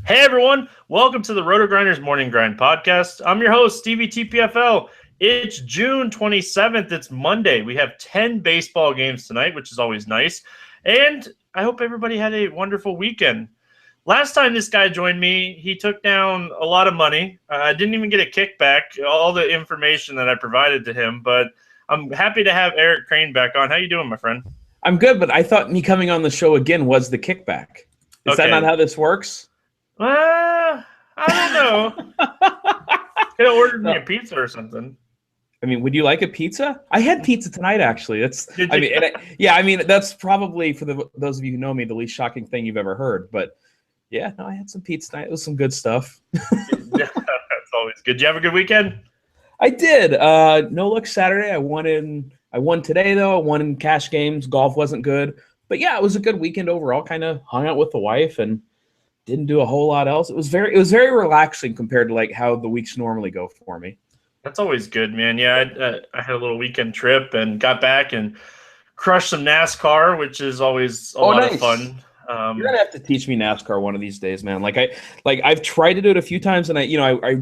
Hey everyone, welcome to the Roto Grinders Morning Grind podcast. I'm your host, Stevie TPFL. It's June 27th. It's Monday. We have 10 baseball games tonight, which is always nice. And I hope everybody had a wonderful weekend. Last time this guy joined me, he took down a lot of money. I didn't even get a kickback, all the information that I provided to him. But I'm happy to have Eric Crane back on. How you doing, my friend? I'm good, but I thought me coming on the show again was the kickback. Is that not how this works? I don't know. Could have ordered me a pizza or something. I mean, would you like a pizza? I had pizza tonight, actually. That's probably for those of you who know me, the least shocking thing you've ever heard. But yeah, no, I had some pizza tonight. It was some good stuff. That's always good. Did you have a good weekend? I did. No luck Saturday. I won today though. I won in cash games. Golf wasn't good, but yeah, it was a good weekend overall. Kind of hung out with the wife and didn't do a whole lot else. It was very relaxing compared to like how the weeks normally go for me. That's always good, man. Yeah, I had a little weekend trip and got back and crushed some NASCAR, which is always a lot of fun. You're gonna have to teach me NASCAR one of these days, man. I've tried to do it a few times, and I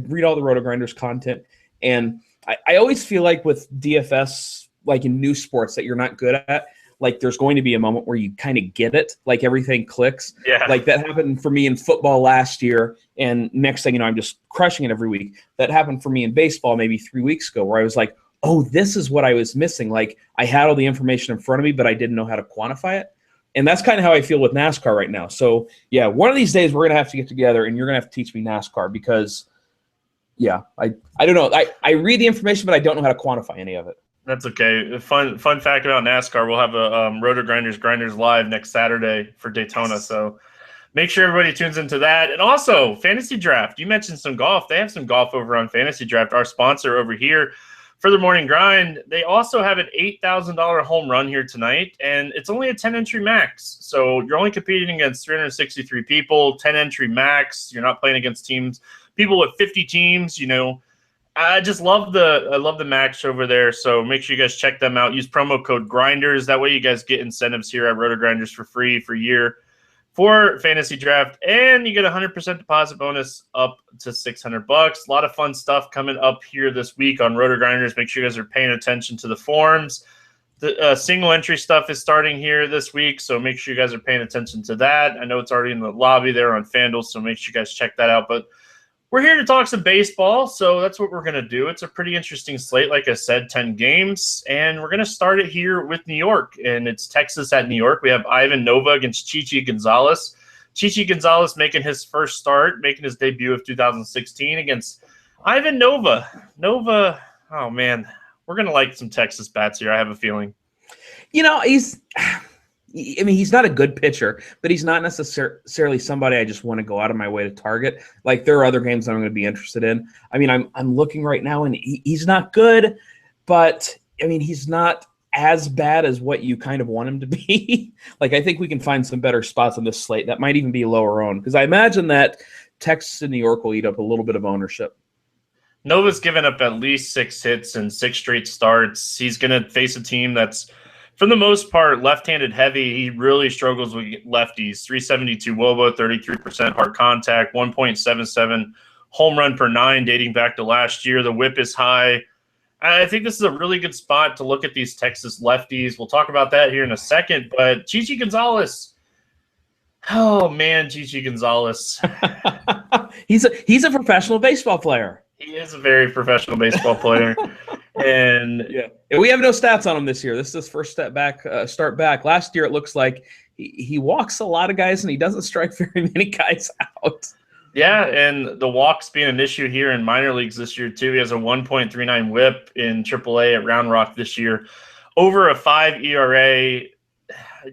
read all the Roto Grinders content, and I always feel like with DFS, like in new sports that you're not good at, like there's going to be a moment where you kind of get it, like everything clicks. Yeah. Like that happened for me in football last year, and next thing you know, I'm just crushing it every week. That happened for me in baseball maybe 3 weeks ago, where I was like, oh, this is what I was missing. Like I had all the information in front of me, but I didn't know how to quantify it. And that's kind of how I feel with NASCAR right now. So yeah, one of these days we're gonna have to get together, and you're gonna have to teach me NASCAR because, yeah, I don't know. I read the information, but I don't know how to quantify any of it. That's okay. Fun fact about NASCAR: we'll have a Roto Grinders live next Saturday for Daytona. Yes. So make sure everybody tunes into that. And also Fantasy Draft. You mentioned some golf. They have some golf over on Fantasy Draft, our sponsor over here for the Morning Grind. They also have an $8,000 home run here tonight, and it's only a 10 entry max. So you're only competing against 363 people, 10 entry max. You're not playing against people with 50 teams. I just love the max over there. So make sure you guys check them out. Use promo code Grinders. That way you guys get incentives here at Roto Grinders for free for a year for Fantasy Draft, and you get a 100% deposit bonus up to $600. A lot of fun stuff coming up here this week on Roto Grinders. Make sure you guys are paying attention to the forums. The single entry stuff is starting here this week, so make sure you guys are paying attention to that. I know it's already in the lobby there on FanDuel, so make sure you guys check that out. But we're here to talk some baseball, so that's what we're going to do. It's a pretty interesting slate, like I said, 10 games, and we're going to start it here with New York, and it's Texas at New York. We have Ivan Nova against Chichi Gonzalez. Chichi Gonzalez making his first start, making his debut of 2016 against Ivan Nova. Nova, oh, man, we're going to like some Texas bats here, I have a feeling. He's not a good pitcher, but he's not necessarily somebody I just want to go out of my way to target. Like there are other games I'm going to be interested in. I mean, I'm looking right now, and he's not good, but I mean, he's not as bad as what you kind of want him to be. Like I think we can find some better spots on this slate that might even be lower owned, because I imagine that Texas and New York will eat up a little bit of ownership. Nova's given up at least 6 hits and 6 straight starts. He's going to face a team that's, for the most part, left-handed heavy. He really struggles with lefties. 372 WOBA, 33% hard contact, 1.77 home run per 9 dating back to last year. The whip is high. I think this is a really good spot to look at these Texas lefties. We'll talk about that here in a second. But Chichi Gonzalez, oh man, Chichi Gonzalez. He's a professional baseball player. He is a very professional baseball player. And yeah, we have no stats on him this year. This is his first start back. Last year, it looks like he walks a lot of guys and he doesn't strike very many guys out. Yeah, and the walks being an issue here in minor leagues this year too. He has a 1.39 WHIP in AAA at Round Rock this year, over a 5 ERA.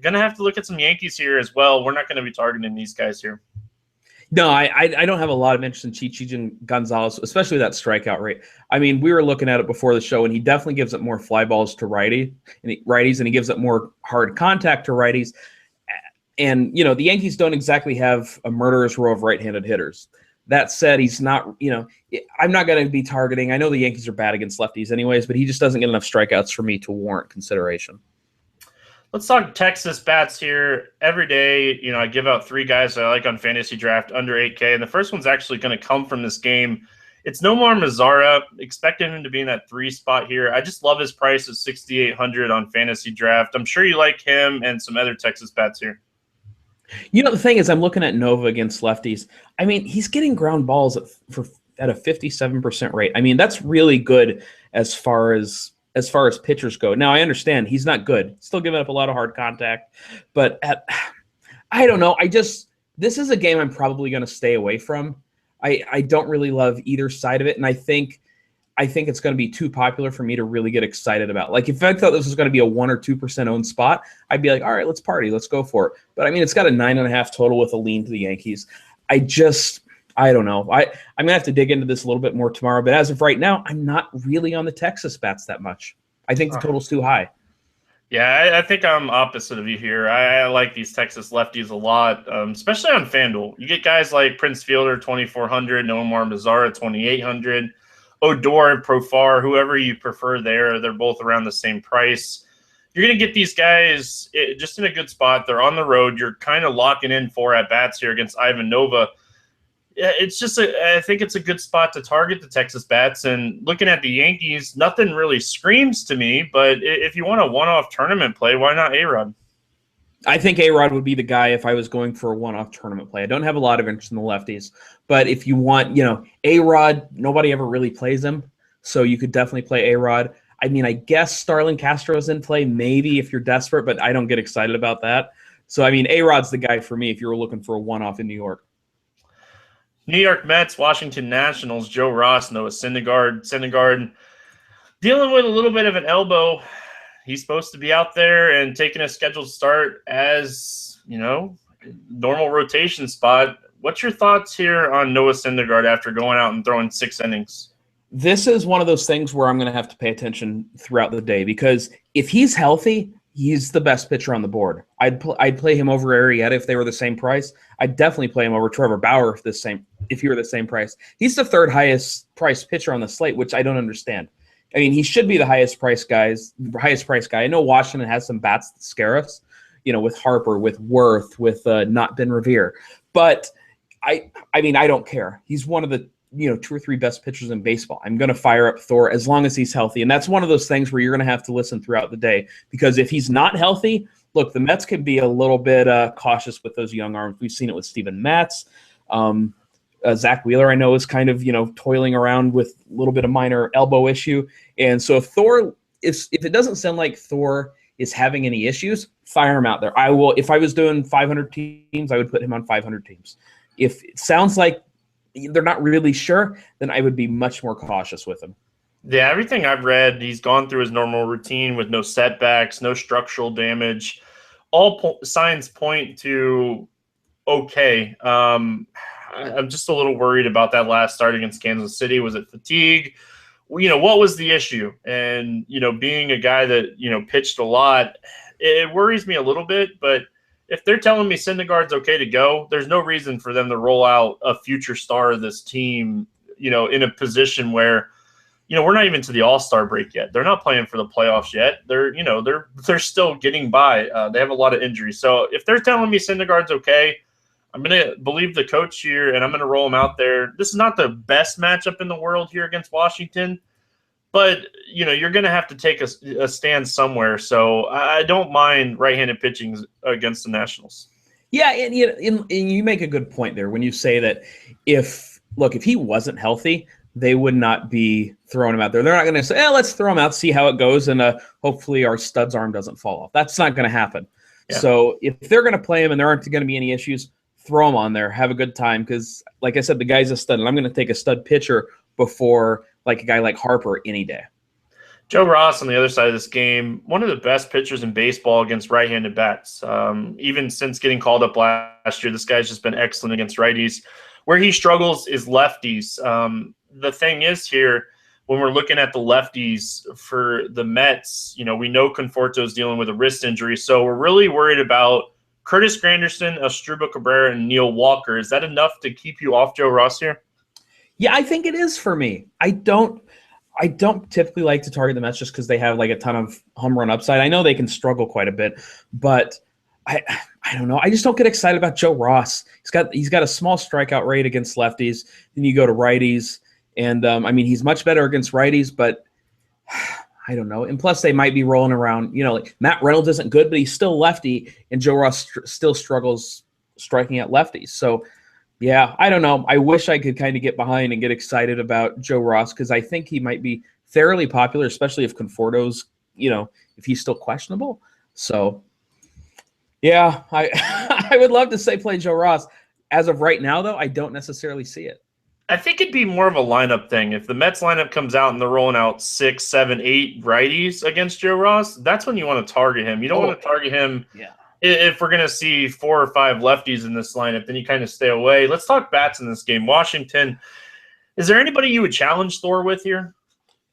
Going to have to look at some Yankees here as well. We're not going to be targeting these guys here. No, I don't have a lot of interest in Chichi Gonzalez, especially that strikeout rate. I mean, we were looking at it before the show, and he definitely gives up more fly balls to righties, and he gives up more hard contact to righties. And, the Yankees don't exactly have a murderous row of right-handed hitters. That said, he's not, I'm not going to be targeting. I know the Yankees are bad against lefties anyways, but he just doesn't get enough strikeouts for me to warrant consideration. Let's talk Texas bats here. Every day, I give out three guys that I like on fantasy draft under 8K, and the first one's actually going to come from this game. It's Nomar Mazara. Expecting him to be in that 3 spot here. I just love his price at 6,800 on fantasy draft. I'm sure you like him and some other Texas bats here. The thing is, I'm looking at Nova against lefties. I mean, he's getting ground balls at a 57% rate. I mean, that's really good as far as pitchers go. Now, I understand he's not good. Still giving up a lot of hard contact. But I don't know. This is a game I'm probably going to stay away from. I don't really love either side of it. And I think it's going to be too popular for me to really get excited about. Like, if I thought this was going to be a 1 or 2% owned spot, I'd be like, all right, let's party. Let's go for it. But, I mean, it's got a 9.5 total with a lean to the Yankees. I don't know. I'm going to have to dig into this a little bit more tomorrow. But as of right now, I'm not really on the Texas bats that much. I think the total's too high. Yeah, I think I'm opposite of you here. I like these Texas lefties a lot, especially on FanDuel. You get guys like Prince Fielder, 2,400, Nomar Mazara, 2,800, Odor, Profar, whoever you prefer there. They're both around the same price. You're going to get these guys just in a good spot. They're on the road. You're kind of locking in 4 at-bats here against Ivan Nova. I think it's a good spot to target the Texas bats. And looking at the Yankees, nothing really screams to me. But if you want a one-off tournament play, why not A-Rod? I think A-Rod would be the guy if I was going for a one-off tournament play. I don't have a lot of interest in the lefties. But if you want, A-Rod, nobody ever really plays him. So you could definitely play A-Rod. I mean, I guess Starlin Castro's in play maybe if you're desperate, but I don't get excited about that. So, I mean, A-Rod's the guy for me if you were looking for a one-off in New York. New York Mets, Washington Nationals, Joe Ross, Noah Syndergaard. Syndergaard dealing with a little bit of an elbow. He's supposed to be out there and taking a scheduled start as, normal rotation spot. What's your thoughts here on Noah Syndergaard after going out and throwing 6 innings? This is one of those things where I'm going to have to pay attention throughout the day because if he's healthy, he's the best pitcher on the board. I'd play him over Arrieta if they were the same price. I'd definitely play him over Trevor Bauer if he were the same price. He's the 3rd highest priced pitcher on the slate, which I don't understand. I mean, he should be the highest price guy. I know Washington has some bats that scare us, with Harper, with Worth, with not Ben Revere. But I mean, I don't care. He's one of the 2 or 3 best pitchers in baseball. I'm going to fire up Thor as long as he's healthy. And that's one of those things where you're going to have to listen throughout the day because if he's not healthy, look, the Mets can be a little bit cautious with those young arms. We've seen it with Steven Matz. Zach Wheeler, I know, is kind of, toiling around with a little bit of minor elbow issue. And so if it doesn't sound like Thor is having any issues, fire him out there. If I was doing 500 teams, I would put him on 500 teams. If it sounds like they're not really sure, then I would be much more cautious with him. Yeah, everything I've read, he's gone through his normal routine with no setbacks, no structural damage. All signs point to okay. I'm just a little worried about that last start against Kansas City. Was it fatigue? What was the issue? And, being a guy that, pitched a lot, it worries me a little bit, but if they're telling me Syndergaard's okay to go, there's no reason for them to roll out a future star of this team, in a position where, we're not even to the All-Star break yet. They're not playing for the playoffs yet. They're still getting by. They have a lot of injuries. So if they're telling me Syndergaard's okay, I'm going to believe the coach here, and I'm going to roll him out there. This is not the best matchup in the world here against Washington, but, you're going to have to take a stand somewhere. So I don't mind right-handed pitching against the Nationals. Yeah, and you make a good point there when you say that if he wasn't healthy, they would not be throwing him out there. They're not going to say, let's throw him out, see how it goes, and hopefully our stud's arm doesn't fall off. That's not going to happen. Yeah. So if they're going to play him and there aren't going to be any issues, throw him on there, have a good time because, like I said, the guy's a stud, and I'm going to take a stud pitcher before like a guy like Harper any day. Joe Ross on the other side of this game, one of the best pitchers in baseball against right-handed bats. Even since getting called up last year, this guy's just been excellent against righties. Where he struggles is lefties. The thing is here, when we're looking at the lefties for the Mets, we know Conforto's dealing with a wrist injury, so we're really worried about Curtis Granderson, Asdrubal Cabrera, and Neil Walker. Is that enough to keep you off Joe Ross here? Yeah, I think it is for me. I don't typically like to target the Mets just because they have like a ton of home run upside. I know they can struggle quite a bit, but I don't know. I just don't get excited about Joe Ross. He's got a small strikeout rate against lefties. Then you go to righties, and I mean he's much better against righties, but I don't know. And plus, they might be rolling around. Like Matt Reynolds isn't good, but he's still lefty, and Joe Ross still struggles striking at lefties. So, yeah, I don't know. I wish I could kind of get behind and get excited about Joe Ross because I think he might be fairly popular, especially if Conforto's, if he's still questionable. So, yeah, I would love to say play Joe Ross. As of right now, though, I don't necessarily see it. I think it'd be more of a lineup thing. If the Mets lineup comes out and they're rolling out 6, 7, 8 righties against Joe Ross, that's when you want to target him. You don't want to target him if we're going to see 4 or 5 lefties in this lineup, then you kind of stay away. Let's talk bats in this game. Washington, is there anybody you would challenge Thor with here?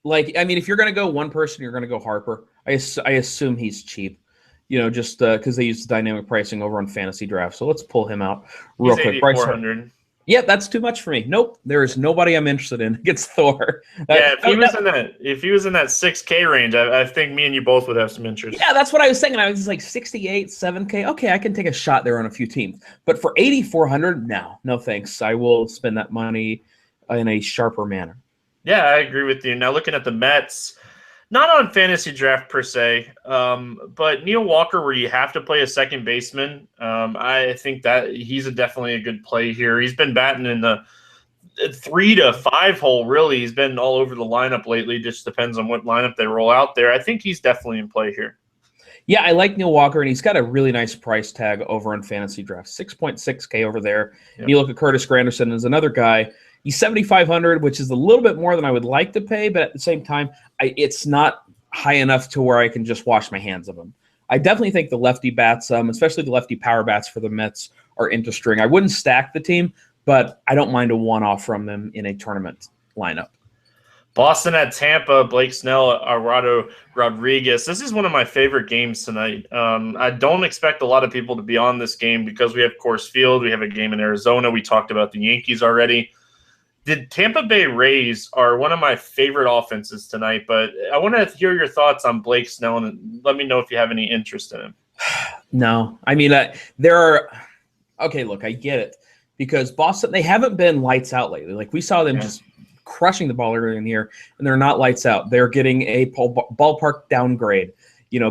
If you're going to go one person, you're going to go Harper. I assume he's cheap. Just because they use the dynamic pricing over on Fantasy Draft. So let's pull him out real quick. 8,400. Yeah, that's too much for me. Nope, there is nobody I'm interested in against Thor. If he was in that 6K range, I think me and you both would have some interest. Yeah, that's what I was thinking. I was just like 68, 7K. Okay, I can take a shot there on a few teams. But for 8,400, no thanks. I will spend that money in a sharper manner. Yeah, I agree with you. Now looking at the Mets. Not on Fantasy Draft per se, but Neil Walker, where you have to play a second baseman, I think that he's definitely a good play here. He's been batting in the 3 to 5 hole, really. He's been all over the lineup lately. Just depends on what lineup they roll out there. I think he's definitely in play here. Yeah, I like Neil Walker, and he's got a really nice price tag over on Fantasy Draft, 6.6K over there. Yep. You look at Curtis Granderson as another guy. He's 7,500, which is a little bit more than I would like to pay, but at the same time, it's not high enough to where I can just wash my hands of him. I definitely think the lefty bats, especially the lefty power bats for the Mets, are interesting. I wouldn't stack the team, but I don't mind a one-off from them in a tournament lineup. Boston at Tampa, Blake Snell, Eduardo Rodriguez. This is one of my favorite games tonight. I don't expect a lot of people to be on this game because we have Coors Field. We have a game in Arizona. We talked about the Yankees already. The Tampa Bay Rays are one of my favorite offenses tonight, but I want to hear your thoughts on Blake Snell and let me know if you have any interest in him. No. I mean, there are – okay, look, I get it because Boston, they haven't been lights out lately. Like we saw them just crushing the ball earlier in here, and they're not lights out. They're getting a ballpark downgrade,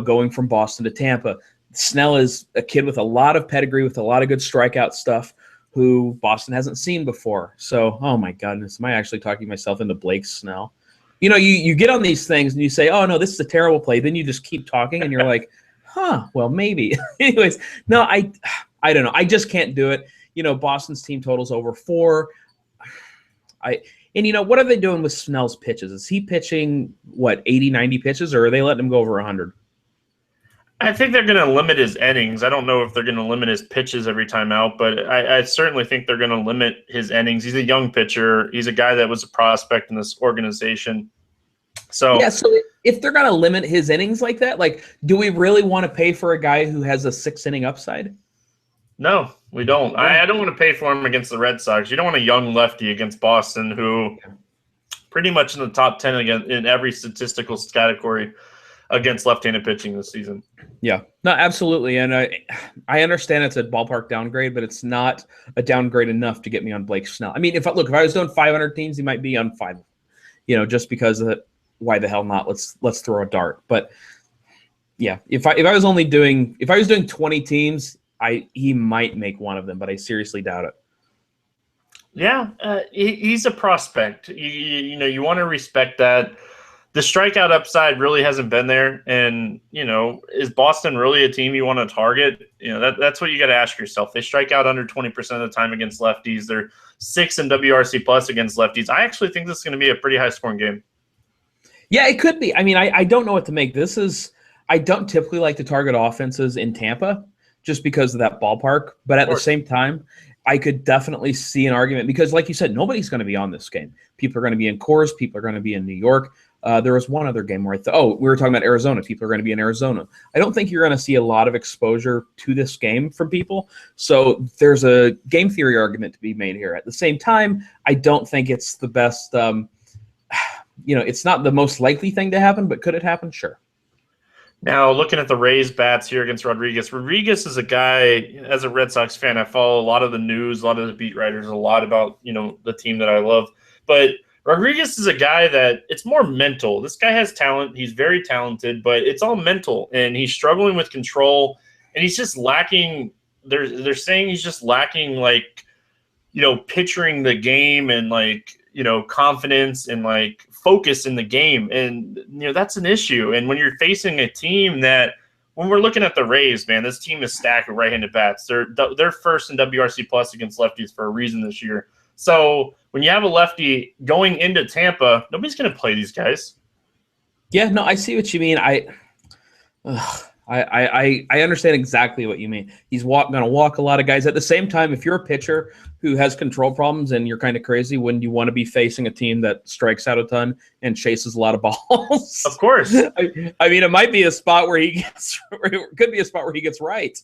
going from Boston to Tampa. Snell is a kid with a lot of pedigree, with a lot of good strikeout stuff, who Boston hasn't seen before. So, oh my goodness, am I actually talking myself into Blake Snell? You get on these things and you say, oh no, this is a terrible play. Then you just keep talking and you're like, well, maybe. Anyways, no, I don't know. I just can't do it. Boston's team total's over 4. What are they doing with Snell's pitches? Is he pitching, 80, 90 pitches, or are they letting him go over 100? I think they're going to limit his innings. I don't know if they're going to limit his pitches every time out, but I certainly think they're going to limit his innings. He's a young pitcher. He's a guy that was a prospect in this organization. So if they're going to limit his innings like that, do we really want to pay for a guy who has a 6-inning upside? No, we don't. I don't want to pay for him against the Red Sox. You don't want a young lefty against Boston who pretty much in the top 10 again in every statistical category against left-handed pitching this season. Yeah, no, absolutely. And I understand it's a ballpark downgrade, but it's not a downgrade enough to get me on Blake Snell. I mean, if I was doing 500 teams, he might be on 5, just because of why the hell not? Let's throw a dart. But yeah, if I was doing 20 teams, he might make one of them, but I seriously doubt it. Yeah, he's a prospect. You want to respect that. The strikeout upside really hasn't been there. And, is Boston really a team you want to target? That's what you got to ask yourself. They strike out under 20% of the time against lefties. They're 6 in WRC plus against lefties. I actually think this is going to be a pretty high scoring game. Yeah, it could be. I mean, I don't know what to make. I don't typically like to target offenses in Tampa just because of that ballpark. But at the same time, I could definitely see an argument because, like you said, nobody's going to be on this game. People are going to be in Coors. People are going to be in New York. There was one other game where we were talking about Arizona. People are going to be in Arizona. I don't think you're going to see a lot of exposure to this game from people. So there's a game theory argument to be made here. At the same time, I don't think it's the best. it's not the most likely thing to happen, but could it happen? Sure. Now, looking at the Rays bats here against Rodriguez. Rodriguez is a guy, as a Red Sox fan, I follow a lot of the news, a lot of the beat writers, a lot about, the team that I love. But Rodriguez is a guy that it's more mental. This guy has talent. He's very talented, but it's all mental. And he's struggling with control. And he's just lacking – they're saying he's just lacking, picturing the game and, confidence and, focus in the game. And, that's an issue. And when you're facing a team that – when we're looking at the Rays, man, this team is stacked with right-handed bats. They're first in WRC plus against lefties for a reason this year. So when you have a lefty going into Tampa, nobody's going to play these guys. Yeah, no, I see what you mean. I understand exactly what you mean. He's going to walk a lot of guys. At the same time, if you're a pitcher who has control problems and you're kind of crazy, wouldn't you want to be facing a team that strikes out a ton and chases a lot of balls? Of course. I mean, it might be a spot where he gets. It could be a spot where he gets right.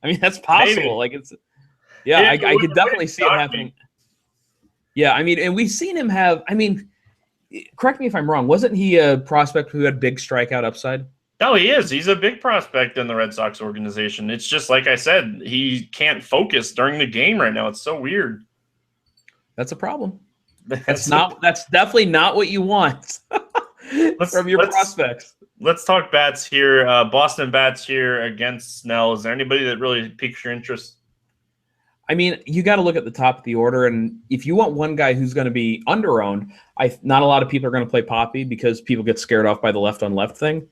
I mean, that's possible. Maybe. I could definitely see it happening. Yeah, I mean, and we've seen him have. I mean, correct me if I'm wrong. Wasn't he a prospect who had big strikeout upside? No, he is. He's a big prospect in the Red Sox organization. It's just like I said, he can't focus during the game right now. It's so weird. That's a problem. That's definitely not what you want from your prospects. Let's talk bats here. Boston bats here against Snell. Is there anybody that really piques your interest? I mean, you got to look at the top of the order, and if you want one guy who's going to be under-owned, not a lot of people are going to play Poppy because people get scared off by the left-on-left thing.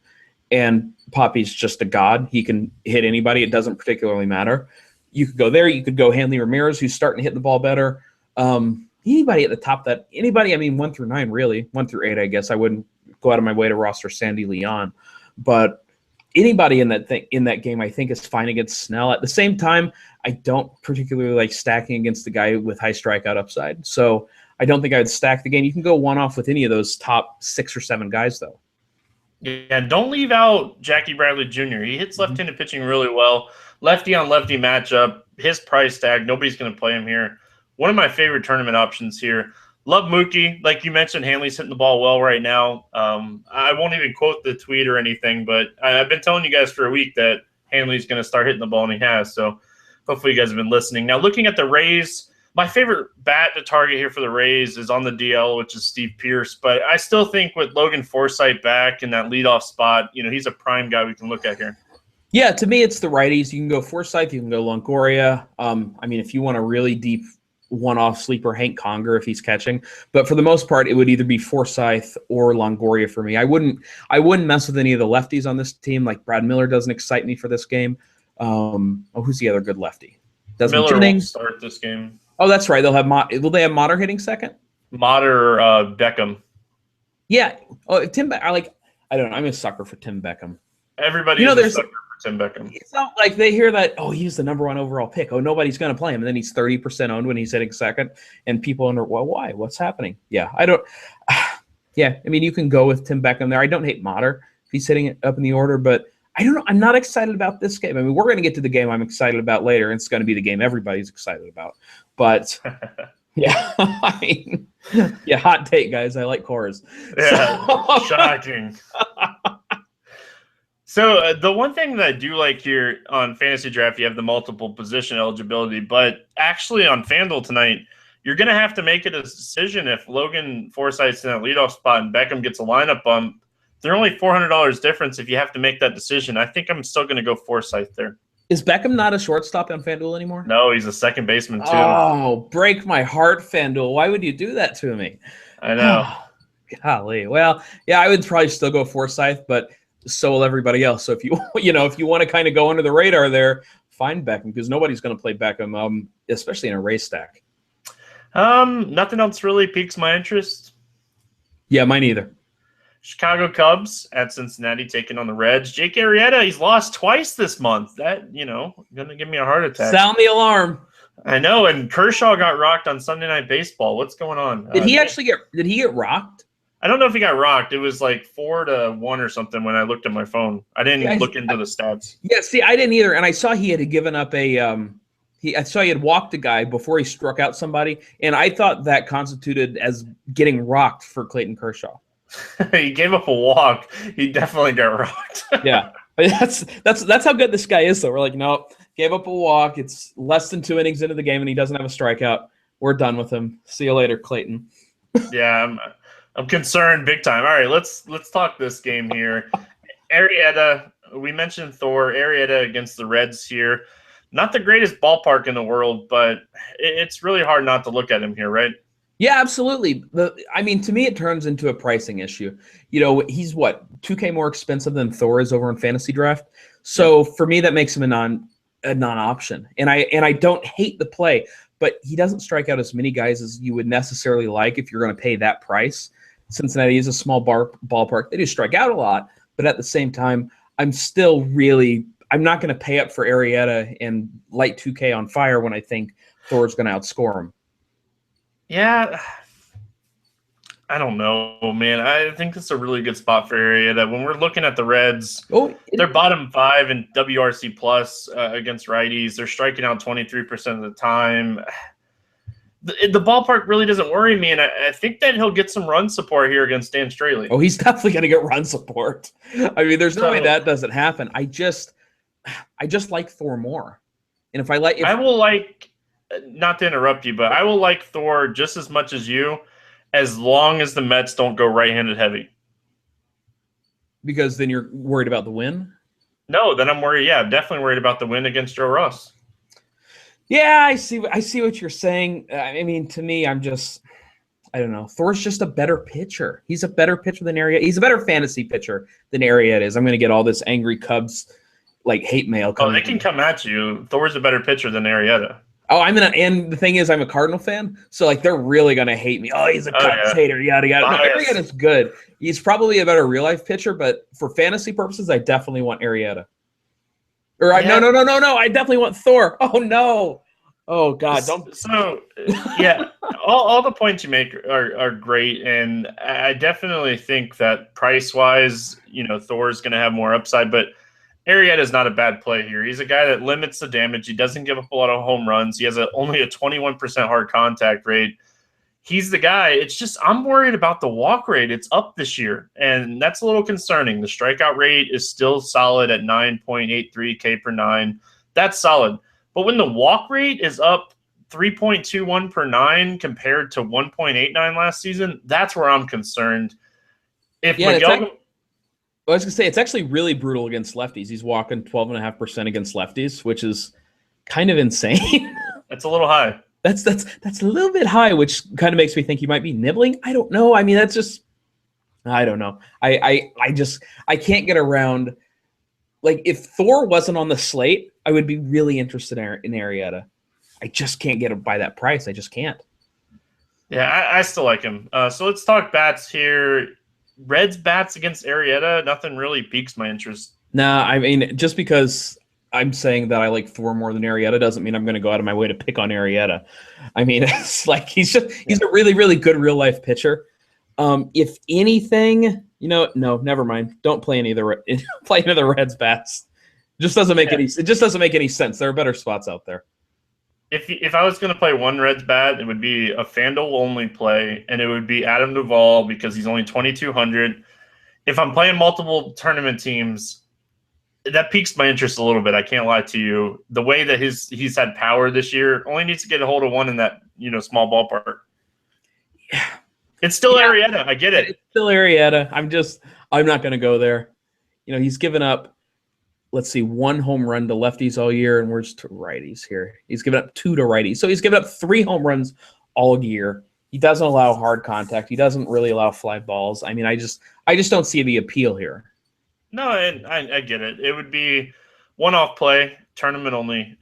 And Poppy's just a god. He can hit anybody. It doesn't particularly matter. You could go there. You could go Hanley Ramirez, who's starting to hit the ball better. Anybody at the top anybody, I mean, 1 through 9, really. 1 through 8, I guess. I wouldn't go out of my way to roster Sandy Leon. But anybody in that game, I think, is fine against Snell. At the same time, I don't particularly like stacking against the guy with high strikeout upside. So I don't think I would stack the game. You can go one-off with any of those top 6 or 7 guys, though. Yeah, don't leave out Jackie Bradley Jr. He hits left-handed pitching really well. Lefty on lefty matchup. His price tag, nobody's going to play him here. One of my favorite tournament options here. Love Mookie. Like you mentioned, Hanley's hitting the ball well right now. I won't even quote the tweet or anything, but I've been telling you guys for a week that Hanley's going to start hitting the ball, and he has. So hopefully you guys have been listening. Now, looking at the Rays, my favorite bat to target here for the Rays is on the DL, which is Steve Pearce. But I still think with Logan Forsythe back in that leadoff spot, he's a prime guy we can look at here. Yeah, to me, it's the righties. You can go Forsythe. You can go Longoria. I mean, if you want a really deep one-off sleeper, Hank Conger if he's catching. But for the most part, it would either be Forsythe or Longoria for me. I wouldn't mess with any of the lefties on this team. Like Brad Miller doesn't excite me for this game. Who's the other good lefty? Miller won't start this game. Oh, that's right. Will they have Motter hitting second? Motter, Beckham. Yeah. Oh, Tim. I don't know. I'm a sucker for Tim Beckham. Everybody is a sucker for Tim Beckham. It's not like they hear that. Oh, he's the number 1 overall pick. Oh, nobody's going to play him, and then he's 30% owned when he's hitting second, and people wonder, well, why? What's happening? Yeah, I don't. Yeah, I mean, you can go with Tim Beckham there. I don't hate Motter if he's hitting it up in the order, but I don't know. I'm not excited about this game. I mean, we're going to get to the game I'm excited about later, and it's going to be the game everybody's excited about. But yeah, I mean, yeah, hot take, guys. I like Coors. Yeah, so. Shocking. So the one thing that I do like here on Fantasy Draft, you have the multiple position eligibility, but actually on FanDuel tonight, you're going to have to make a decision if Logan Forsythe's in that leadoff spot and Beckham gets a lineup bump. They're only $400 difference if you have to make that decision. I think I'm still going to go Forsythe there. Is Beckham not a shortstop on FanDuel anymore? No, he's a second baseman too. Oh, break my heart, FanDuel. Why would you do that to me? I know. Golly. Well, yeah, I would probably still go Forsythe, but so will everybody else. So if you if you want to kind of go under the radar there, find Beckham because nobody's going to play Beckham, especially in a race stack. Nothing else really piques my interest. Yeah, mine either. Chicago Cubs at Cincinnati taking on the Reds. Jake Arrieta, he's lost twice this month. That, going to give me a heart attack. Sound the alarm. I know, and Kershaw got rocked on Sunday Night Baseball. What's going on? Did he get rocked? I don't know if he got rocked. It was like 4-1 or something when I looked at my phone. I didn't look into the stats. Yeah, see, I didn't either. And I saw he had given up a I saw he had walked a guy before he struck out somebody, and I thought that constituted as getting rocked for Clayton Kershaw. He gave up a walk. He definitely got rocked. Yeah, that's how good this guy is, though. We're like, no, gave up a walk. It's less than 2 innings into the game, and he doesn't have a strikeout. We're done with him. See you later, Clayton. Yeah, I'm concerned big time. All right, let's talk this game here. Arrieta, we mentioned Thor. Arrieta against the Reds here. Not the greatest ballpark in the world, but it's really hard not to look at him here, right? Yeah, absolutely. I mean, to me, it turns into a pricing issue. You know, he's what, 2K more expensive than Thor is over in Fantasy Draft. So for me, that makes him a non-option. And I don't hate the play, but he doesn't strike out as many guys as you would necessarily like if you're going to pay that price. Cincinnati is a small ballpark. They do strike out a lot, but at the same time, I'm not going to pay up for Arrieta and light 2K on fire when I think Thor's going to outscore him. Yeah, I don't know, man. I think it's a really good spot for Arrieta. When we're looking at the Reds, they're bottom 5 in WRC plus against righties. They're striking out 23% of the time. The ballpark really doesn't worry me, and I think that he'll get some run support here against Dan Straley. Oh, he's definitely going to get run support. I mean, there's no way that doesn't happen. I just like Thor more, and I will like. Not to interrupt you, but I will like Thor just as much as you, as long as the Mets don't go right-handed heavy. Because then you're worried about the win? No, then I'm worried. Yeah, I'm definitely worried about the win against Joe Ross. Yeah, I see what you're saying. I mean, to me, I don't know. Thor's just a better pitcher. He's a better pitcher than Arrieta. He's a better fantasy pitcher than Arrieta is. I'm going to get all this angry Cubs hate mail coming. Oh, they can come at you. Thor's a better pitcher than Arrieta. Oh, and the thing is, I'm a Cardinal fan, so they're really gonna hate me. Oh, he's a Cubs hater, yada yada. No, Arrieta's good. He's probably a better real life pitcher, but for fantasy purposes, I definitely want Arrieta. No, I definitely want Thor. Oh no, oh God, don't. So yeah, all the points you make are great, and I definitely think that price wise, Thor's gonna have more upside, but Arrieta is not a bad play here. He's a guy that limits the damage. He doesn't give up a lot of home runs. He has only a 21% hard contact rate. He's the guy. It's just I'm worried about the walk rate. It's up this year, and that's a little concerning. The strikeout rate is still solid at 9.83 K per 9. That's solid. But when the walk rate is up 3.21 per 9 compared to 1.89 last season, that's where I'm concerned. I was going to say, it's actually really brutal against lefties. He's walking 12.5% against lefties, which is kind of insane. That's a little high. That's a little bit high, which kind of makes me think he might be nibbling. I don't know. I mean, I don't know. I can't get around. Like, if Thor wasn't on the slate, I would be really interested in Arrieta. I just can't get him by that price. I just can't. Yeah, I still like him. So let's talk bats here. Reds bats against Arrieta, nothing really piques my interest. Nah, I mean, just because I'm saying that I like Thor more than Arrieta doesn't mean I'm going to go out of my way to pick on Arrieta. I mean, it's like he's a really, really good real life pitcher. If anything, no, never mind. Don't play any of the Reds bats. It just doesn't make any sense. There are better spots out there. If I was going to play one Reds bat, it would be a FanDuel only play, and it would be Adam Duvall because he's only 2,200. If I'm playing multiple tournament teams, that piques my interest a little bit. I can't lie to you. The way that he's had power this year, only needs to get a hold of one in that small ballpark. Yeah, it's still Arrieta. I get it. It's still Arrieta. I'm not going to go there. He's given up. Let's see, 1 home run to lefties all year, and where's to righties here? He's given up 2 to righties. So he's given up 3 home runs all year. He doesn't allow hard contact. He doesn't really allow fly balls. I mean, I just don't see the appeal here. No, and I get it. It would be one-off play, tournament only.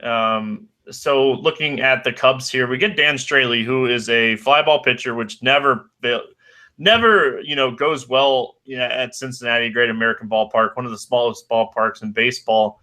So looking at the Cubs here, we get Dan Straley, who is a fly ball pitcher, which never goes well at Cincinnati, Great American Ballpark, one of the smallest ballparks in baseball.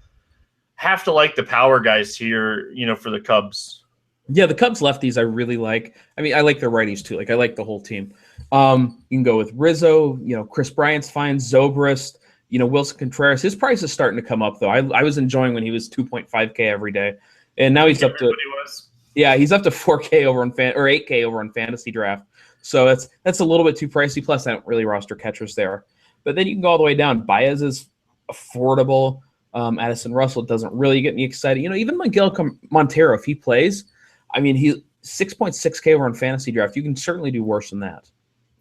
Have to like the power guys here, for the Cubs. Yeah, the Cubs lefties I really like. I mean, I like their righties too. Like, I like the whole team. You can go with Rizzo, Chris Bryant's fine, Zobrist, Wilson Contreras. His price is starting to come up, though. I was enjoying when he was 2.5K every day. and now he's up to was. yeah, he's up to 4K over on or 8K over on Fantasy Draft. So that's a little bit too pricey. Plus, I don't really roster catchers there. But then you can go all the way down. Baez is affordable. Addison Russell doesn't really get me excited. Even Miguel Montero, if he plays, I mean, he 6.6K over on Fantasy Draft. You can certainly do worse than that.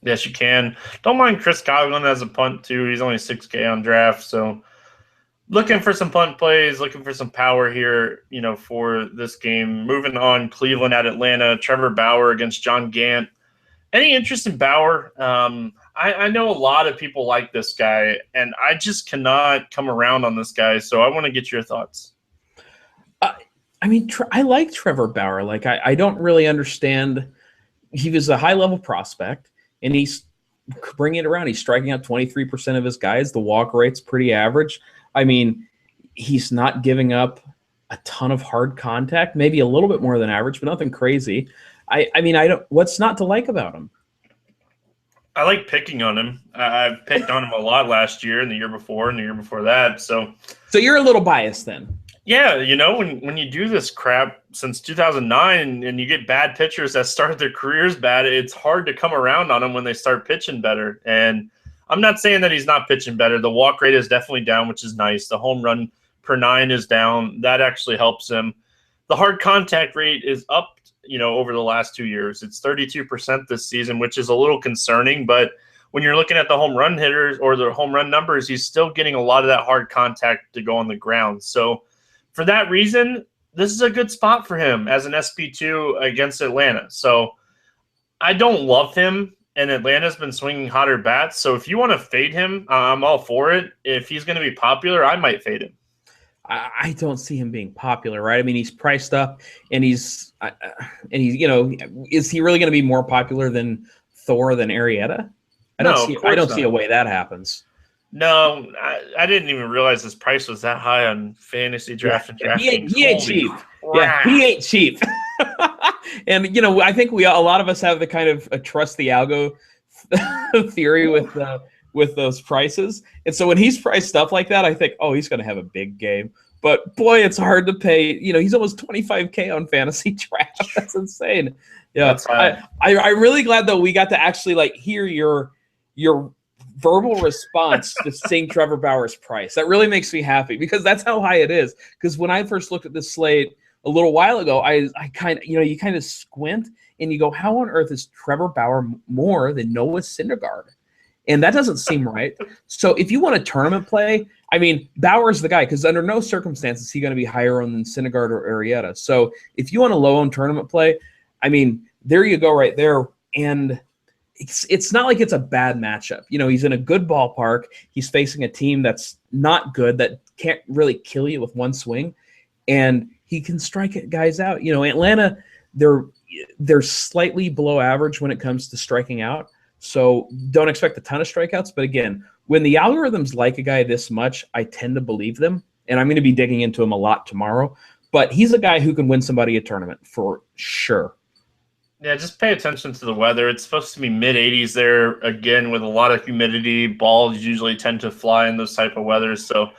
Yes, you can. Don't mind Chris Coughlin as a punt, too. He's only 6K on draft. So looking for some punt plays, looking for some power here, for this game. Moving on, Cleveland at Atlanta. Trevor Bauer against John Gant. Any interest in Bauer? I know a lot of people like this guy, and I just cannot come around on this guy. So I want to get your thoughts. I like Trevor Bauer. Like, I don't really understand. He was a high-level prospect, and he's bringing it around. He's striking out 23% of his guys. The walk rate's pretty average. I mean, he's not giving up a ton of hard contact, maybe a little bit more than average, but nothing crazy. What's not to like about him? I like picking on him. I picked on him a lot last year and the year before and the year before that. So you're a little biased then. Yeah, when you do this crap since 2009 and you get bad pitchers that started their careers bad, it's hard to come around on them when they start pitching better. And I'm not saying that he's not pitching better. The walk rate is definitely down, which is nice. The home run per 9 is down. That actually helps him. The hard contact rate is up, over the last 2 years. It's 32% this season, which is a little concerning. But when you're looking at the home run hitters or the home run numbers, he's still getting a lot of that hard contact to go on the ground. So for that reason, this is a good spot for him as an SP2 against Atlanta. So I don't love him, and Atlanta's been swinging hotter bats. So if you want to fade him, I'm all for it. If he's going to be popular, I might fade him. I don't see him being popular, right? I mean, he's priced up, and he's is he really going to be more popular than Thor than Arrieta? I don't see a way that happens. No, I didn't even realize his price was that high on Fantasy Draft and DraftKings. He ain't cheap. Yeah, he ain't cheap. And I think a lot of us have the kind of trust the algo theory with those prices. And so when he's priced up like that, I think, oh, he's going to have a big game. But boy, it's hard to pay. He's almost 25K on Fantasy Draft. That's insane. Yeah, I'm really glad though we got to actually hear your verbal response to seeing Trevor Bauer's price. That really makes me happy because that's how high it is. Because when I first looked at this slate a little while ago, I kind of you kind of squint and you go, how on earth is Trevor Bauer more than Noah Syndergaard? And that doesn't seem right. So if you want a tournament play, I mean, Bauer's the guy because under no circumstances is he going to be higher on than Syndergaard or Arrieta. So if you want a low-owned tournament play, I mean, there you go right there. And it's not like it's a bad matchup. He's in a good ballpark. He's facing a team that's not good, that can't really kill you with one swing. And he can strike guys out. Atlanta, they're slightly below average when it comes to striking out. So don't expect a ton of strikeouts. But again, when the algorithms like a guy this much, I tend to believe them. And I'm going to be digging into him a lot tomorrow. But he's a guy who can win somebody a tournament for sure. Yeah, just pay attention to the weather. It's supposed to be mid-80s there, again, with a lot of humidity. Balls usually tend to fly in those type of weathers. So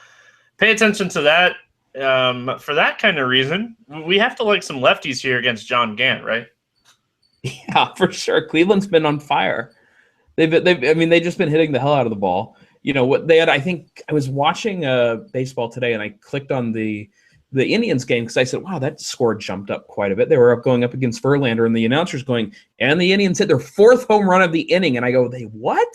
pay attention to that. For that kind of reason, we have to like some lefties here against John Gant, right? Yeah, for sure. Cleveland's been on fire. They've just been hitting the hell out of the ball. What they had, I think I was watching baseball today and I clicked on the Indians game because I said, wow, that score jumped up quite a bit. They were going up against Verlander and the announcer's going, and the Indians hit their 4th home run of the inning. And I go, they what?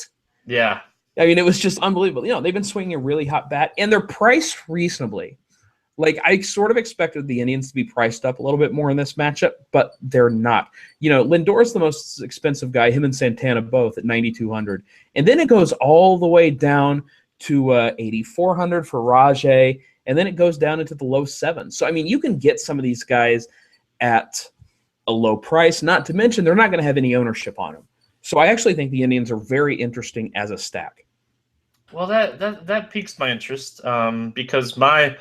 Yeah. I mean, it was just unbelievable. They've been swinging a really hot bat and they're priced reasonably. I sort of expected the Indians to be priced up a little bit more in this matchup, but they're not. Lindor's the most expensive guy, him and Santana both at $9,200. And then it goes all the way down to $8,400 for Rajay, and then it goes down into the low 7s. So, I mean, you can get some of these guys at a low price, not to mention they're not going to have any ownership on them. So I actually think the Indians are very interesting as a stack. Well, that piques my interest because my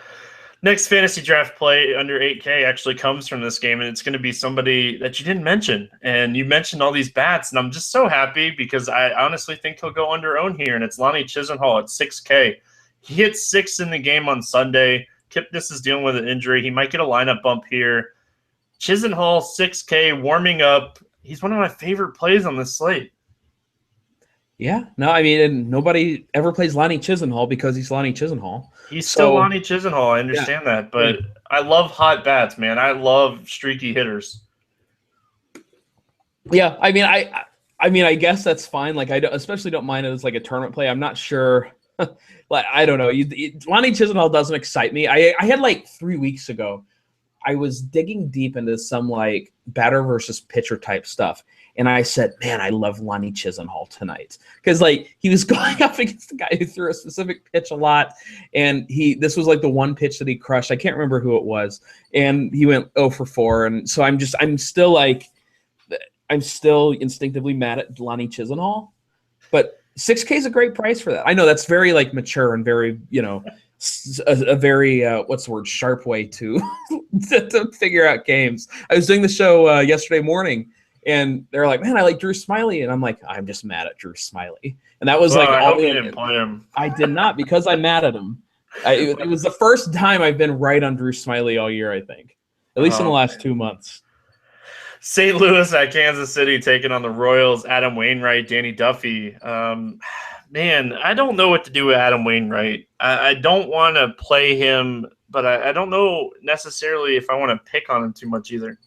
next fantasy draft play under 8K actually comes from this game, and it's going to be somebody that you didn't mention. And you mentioned all these bats, and I'm just so happy because I honestly think he'll go under own here, and it's Lonnie Chisenhall at 6K. He hit 6 in the game on Sunday, Kipnis is dealing with an injury. He might get a lineup bump here. Chisenhall, 6K, warming up. He's one of my favorite plays on this slate. Yeah, no, I mean, and nobody ever plays Lonnie Chisenhall because he's Lonnie Chisenhall. He's still Lonnie Chisenhall. I understand that, but I love hot bats, man. I love streaky hitters. Yeah, I mean, I guess that's fine. Like, I especially don't mind it as like a tournament play. I'm not sure. Like, I don't know. Lonnie Chisenhall doesn't excite me. I had like 3 weeks ago, I was digging deep into some like batter versus pitcher type stuff. And I said, man, I love Lonnie Chisenhall tonight. Because like he was going up against the guy who threw a specific pitch a lot. And this was like the one pitch that he crushed. I can't remember who it was. And he went 0 for 4. And so I'm still instinctively mad at Lonnie Chisenhall. But 6K is a great price for that. I know that's very like mature and very, a very what's the word, sharp way to figure out games. I was doing the show yesterday morning, and they're like, "Man, I like Drew Smiley," and I'm like, "I'm just mad at Drew Smiley," and that was I hope you didn't play him. I did not, because I'm mad at him. It was the first time I've been right on Drew Smiley all year, I think, at least in the last 2 months. St. Louis at Kansas City taking on the Royals. Adam Wainwright, Danny Duffy. Man, I don't know what to do with Adam Wainwright. I don't want to play him, but I don't know necessarily if I want to pick on him too much either.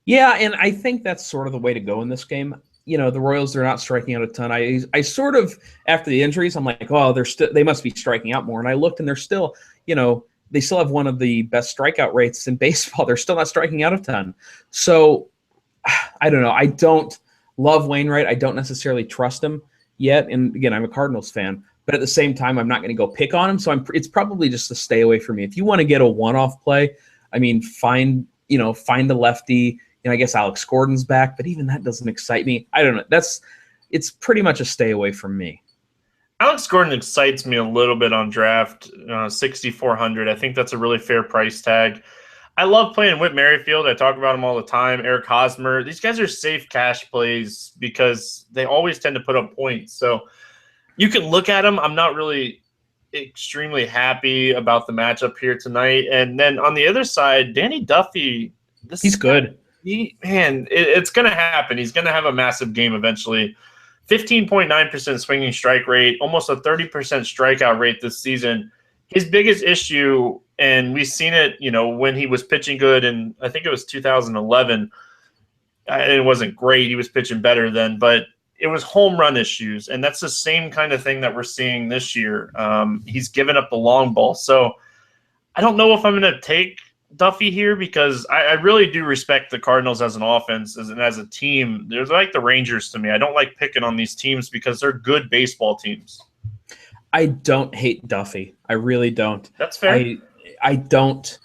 Yeah, and I think that's sort of the way to go in this game. The Royals, they're not striking out a ton. I sort of, after the injuries, I'm like, oh, they must be striking out more. And I looked, and they're still, they still have one of the best strikeout rates in baseball. They're still not striking out a ton. So I don't know. I don't love Wainwright. I don't necessarily trust him yet. And again, I'm a Cardinals fan, but at the same time, I'm not going to go pick on him. So it's probably just a stay away from me. If you want to get a one-off play, I mean, find a lefty. I guess Alex Gordon's back, but even that doesn't excite me. I don't know. It's pretty much a stay away from me. Alex Gordon excites me a little bit on draft, 6,400. I think that's a really fair price tag. I love playing Whit Merrifield. I talk about him all the time. Eric Hosmer. These guys are safe cash plays because they always tend to put up points. So you can look at them. I'm not really extremely happy about the matchup here tonight. And then on the other side, Danny Duffy. He's good. It's going to happen. He's going to have a massive game eventually. 15.9% swinging strike rate, almost a 30% strikeout rate this season. His biggest issue, and we've seen it, when he was pitching good, and I think it was 2011. It wasn't great. He was pitching better then, but it was home run issues, and that's the same kind of thing that we're seeing this year. He's given up the long ball. So I don't know if I'm going to take Duffy here because I really do respect the Cardinals as an offense and as a team. They're like the Rangers to me. I don't like picking on these teams because they're good baseball teams. I don't hate Duffy. I really don't. That's fair. I don't.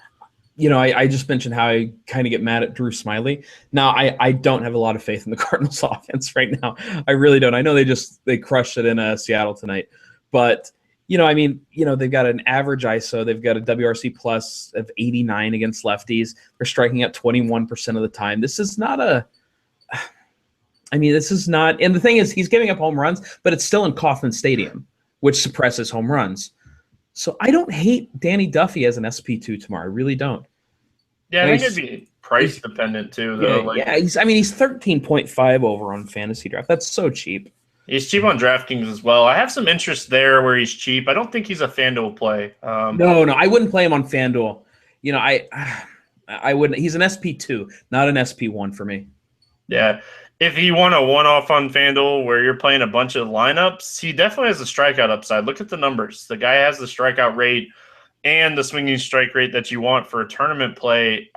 I just mentioned how I kind of get mad at Drew Smiley. Now, I don't have a lot of faith in the Cardinals offense right now. I really don't. I know they crushed it in Seattle tonight. But, they've got an average ISO. They've got a WRC plus of 89 against lefties. They're striking out 21% of the time. This is not and the thing is, he's giving up home runs, but it's still in Kauffman Stadium, which suppresses home runs. So I don't hate Danny Duffy as an SP2 tomorrow. I really don't. Yeah, I think it'd be price dependent too, though. He's 13.5 over on Fantasy Draft. That's so cheap. He's cheap on DraftKings as well. I have some interest there where he's cheap. I don't think he's a FanDuel play. No, I wouldn't play him on FanDuel. I wouldn't. He's an SP2, not an SP1 for me. Yeah. If you want a one-off on FanDuel where you're playing a bunch of lineups, he definitely has a strikeout upside. Look at the numbers. The guy has the strikeout rate and the swinging strike rate that you want for a tournament play.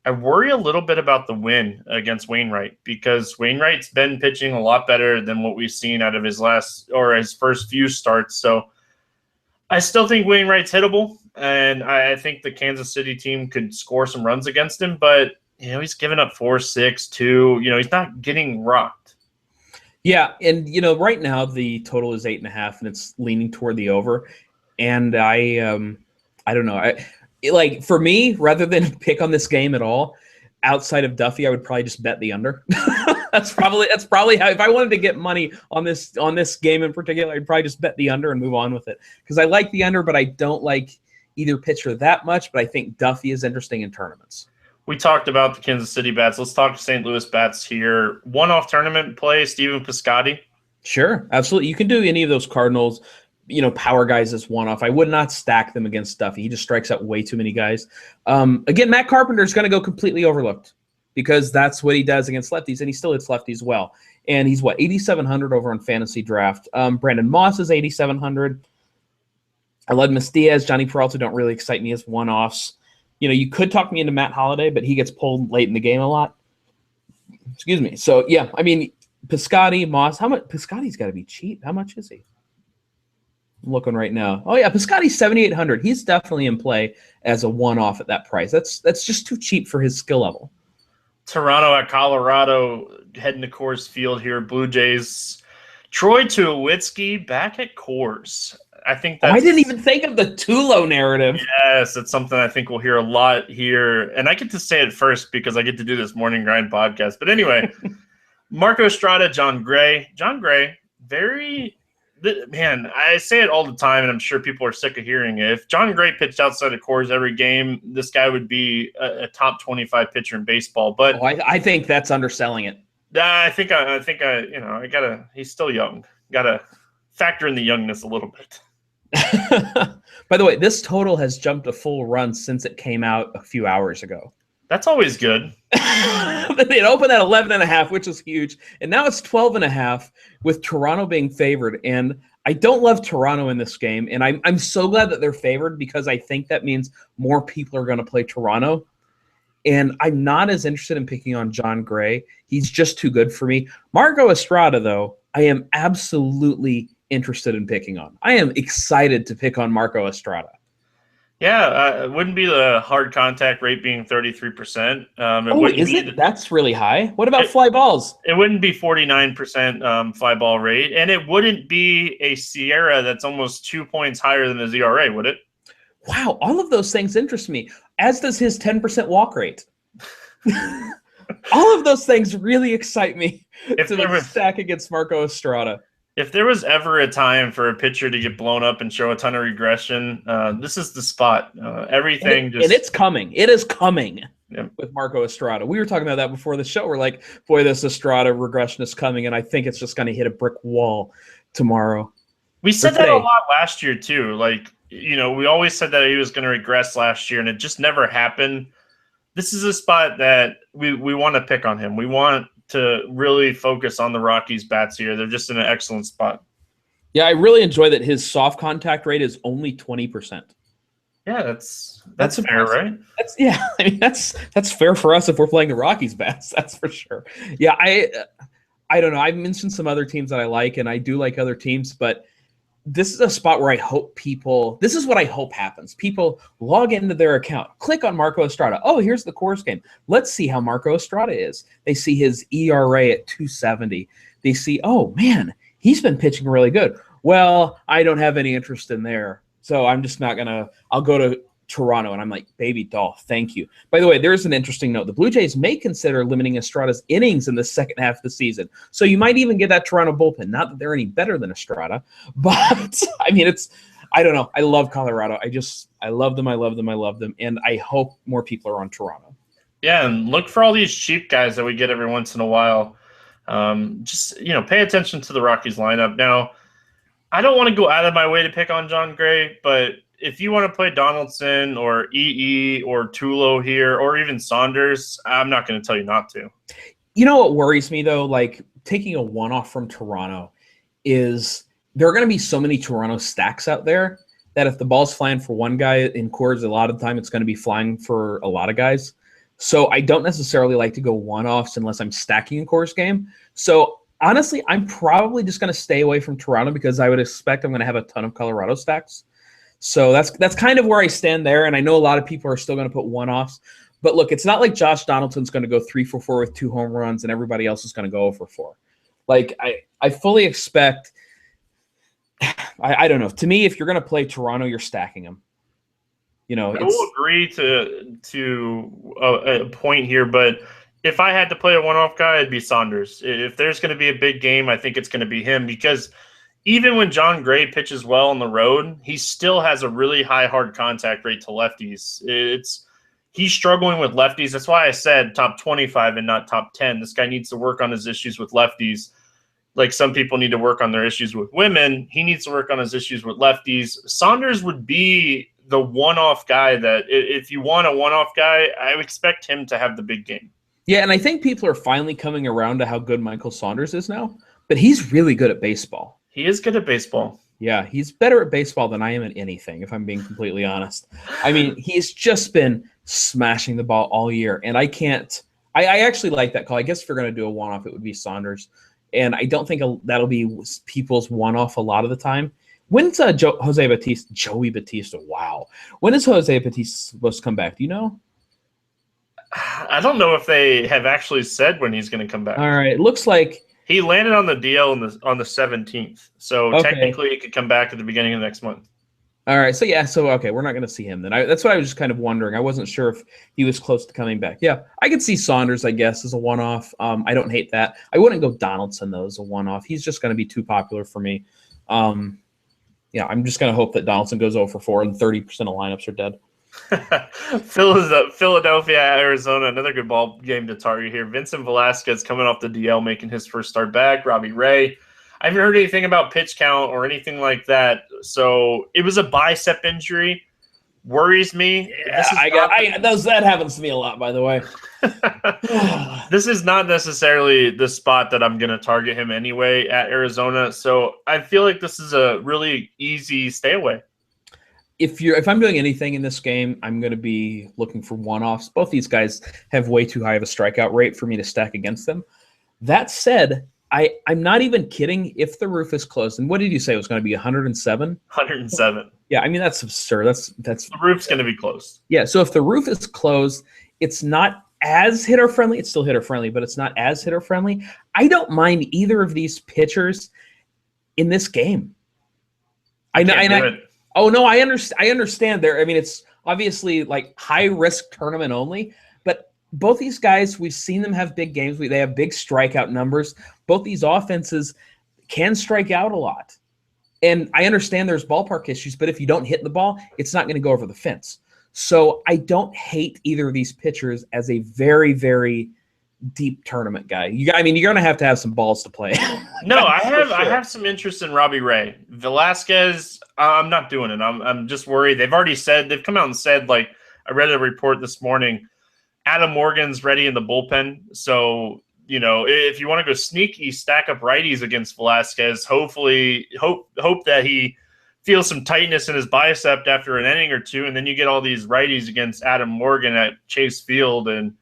I worry a little bit about the win against Wainwright because Wainwright's been pitching a lot better than what we've seen out of his first few starts. So I still think Wainwright's hittable, and I think the Kansas City team could score some runs against him, but he's given up 4, 6, 2. He's not getting rocked. Yeah, and right now the total is 8.5, and it's leaning toward the over. And I don't know. For me, rather than pick on this game at all, outside of Duffy, I would probably just bet the under. That's probably how. If I wanted to get money on this game in particular, I'd probably just bet the under and move on with it because I like the under, but I don't like either pitcher that much, but I think Duffy is interesting in tournaments. We talked about the Kansas City bats. Let's talk St. Louis bats here. One-off tournament play, Stephen Piscotty. Sure, absolutely. You can do any of those Cardinals, power guys as one-off. I would not stack them against Duffy. He just strikes out way too many guys. Again, Matt Carpenter is going to go completely overlooked because that's what he does against lefties, and he still hits lefties well. And he's, 8,700 over on Fantasy Draft. Brandon Moss is 8,700. Aledmus Diaz, Johnny Peralta don't really excite me as one-offs. You could talk me into Matt Holliday, but he gets pulled late in the game a lot. Excuse me. So, yeah, I mean, Piscotty, Moss, how much? Piscotty's got to be cheap. How much is he? I'm looking right now. Oh, yeah, Piscotty's 7,800. He's definitely in play as a one-off at that price. That's just too cheap for his skill level. Toronto at Colorado, heading to Coors Field here. Blue Jays. Troy Tulowitzki back at Coors. I think that's, I didn't even think of the Tulo narrative. Yes, it's something I think we'll hear a lot here. And I get to say it first because I get to do this morning grind podcast. But anyway, Marco Estrada, John Gray. John Gray, man, I say it all the time, and I'm sure people are sick of hearing it. If John Gray pitched outside of Coors every game, this guy would be a top 25 pitcher in baseball. But I think that's underselling it. I think he's still young. Gotta factor in the youngness a little bit. By the way, this total has jumped a full run since it came out a few hours ago. That's always good. It opened at 11.5, which is huge. And now it's 12.5 with Toronto being favored. And I don't love Toronto in this game. And I'm so glad that they're favored because I think that means more people are going to play Toronto. And I'm not as interested in picking on John Gray. He's just too good for me. Marco Estrada, though, I am absolutely interested in picking on. I am excited to pick on Marco Estrada. Yeah, it wouldn't be the hard contact rate being 33%. Is it? That's really high. What about fly balls? It wouldn't be 49% fly ball rate, and it wouldn't be a Sierra that's almost 2 points higher than his ERA, would it? Wow, all of those things interest me, as does his 10% walk rate. All of those things really excite me to stack against Marco Estrada. If there was ever a time for a pitcher to get blown up and show a ton of regression, this is the spot. And it's coming. It is coming. Yep. With Marco Estrada. We were talking about that before the show. We're like, boy, this Estrada regression is coming, and I think it's just going to hit a brick wall tomorrow. We said that a lot last year, too. We always said that he was going to regress last year, and it just never happened. This is a spot that we want to pick on him. We want to really focus on the Rockies bats here. They're just in an excellent spot. Yeah, I really enjoy that his soft contact rate is only 20%. Yeah, that's fair, right? That's fair for us if we're playing the Rockies bats. That's for sure. Yeah, I don't know. I've mentioned some other teams that I like, and I do like other teams, but this is a spot where this is what I hope happens. People log into their account, click on Marco Estrada. Oh, here's the Coors game. Let's see how Marco Estrada is. They see his ERA at 2.70. They see, oh man, he's been pitching really good. Well, I don't have any interest in there. So I'm just not I'll go to Toronto, and I'm like, baby doll, thank you. By the way, there's an interesting note. The Blue Jays may consider limiting Estrada's innings in the second half of the season. So you might even get that Toronto bullpen. Not that they're any better than Estrada, but I mean, I don't know. I love Colorado. I love them. I love them. I love them. And I hope more people are on Toronto. Yeah, and look for all these cheap guys that we get every once in a while. Pay attention to the Rockies lineup. Now, I don't want to go out of my way to pick on John Gray, but if you want to play Donaldson or EE or Tulo here or even Saunders, I'm not going to tell you not to. You know what worries me, though? Like, taking a one-off from Toronto is there are going to be so many Toronto stacks out there that if the ball's flying for one guy in Coors, a lot of the time it's going to be flying for a lot of guys. So I don't necessarily like to go one-offs unless I'm stacking a Coors game. So honestly, I'm probably just going to stay away from Toronto because I would expect I'm going to have a ton of Colorado stacks. So that's kind of where I stand there, and I know a lot of people are still going to put one-offs. But look, it's not like Josh Donaldson's going to go 3 for 4 with 2 home runs and everybody else is going to go 0 for 4. Like, I fully expect – I don't know. To me, if you're going to play Toronto, you're stacking them. I will agree to a point here, but if I had to play a one-off guy, it'd be Saunders. If there's going to be a big game, I think it's going to be him because – even when John Gray pitches well on the road, he still has a really high hard contact rate to lefties. He's struggling with lefties. That's why I said top 25 and not top 10. This guy needs to work on his issues with lefties. Like some people need to work on their issues with women. He needs to work on his issues with lefties. Saunders would be the one-off guy that if you want a one-off guy, I would expect him to have the big game. Yeah, and I think people are finally coming around to how good Michael Saunders is now, but he's really good at baseball. He is good at baseball. Yeah, he's better at baseball than I am at anything, if I'm being completely honest. I mean, he's just been smashing the ball all year, and I actually like that call. I guess if you're going to do a one-off, it would be Saunders, and I don't think that'll be people's one-off a lot of the time. When's Joey Batista? Wow. When is Jose Batista supposed to come back? Do you know? I don't know if they have actually said when he's going to come back. All right. It looks like he landed on the DL on the 17th. So technically he could come back at the beginning of next month. All right. So, okay, we're not going to see him then. That's what I was just kind of wondering. I wasn't sure if he was close to coming back. Yeah, I could see Saunders, I guess, as a one-off. I don't hate that. I wouldn't go Donaldson, though, as a one-off. He's just going to be too popular for me. Yeah, I'm just going to hope that Donaldson goes 0 for 4 and 30% of lineups are dead. Philadelphia, Arizona, another good ball game to target here. Vincent Velasquez coming off the DL, making his first start back. Robbie Ray. I haven't heard anything about pitch count or anything like that. So it was a bicep injury. Worries me. Yeah, that happens to me a lot, by the way. This is not necessarily the spot that I'm going to target him anyway at Arizona. So I feel like this is a really easy stay away. If I'm doing anything in this game, I'm going to be looking for one-offs. Both these guys have way too high of a strikeout rate for me to stack against them. That said, I'm not even kidding. If the roof is closed, and what did you say it was going to be 107? 107. Yeah, I mean that's absurd. That's the roof's going to be closed. Yeah, so if the roof is closed, it's not as hitter friendly. It's still hitter friendly, but it's not as hitter friendly. I don't mind either of these pitchers in this game. I understand there. I mean, it's obviously like high risk tournament only, but both these guys, we've seen them have big games. They have big strikeout numbers. Both these offenses can strike out a lot. And I understand there's ballpark issues, but if you don't hit the ball, it's not going to go over the fence. So I don't hate either of these pitchers as a very, very deep tournament guy. You're going to have some balls to play. No, I have some interest in Robbie Ray. Velasquez, I'm not doing it. I'm just worried. They've come out and said, like, I read a report this morning, Adam Morgan's ready in the bullpen. So, if you want to go sneaky, stack up righties against Velasquez, hopefully hope that he feels some tightness in his bicep after an inning or two, and then you get all these righties against Adam Morgan at Chase Field. And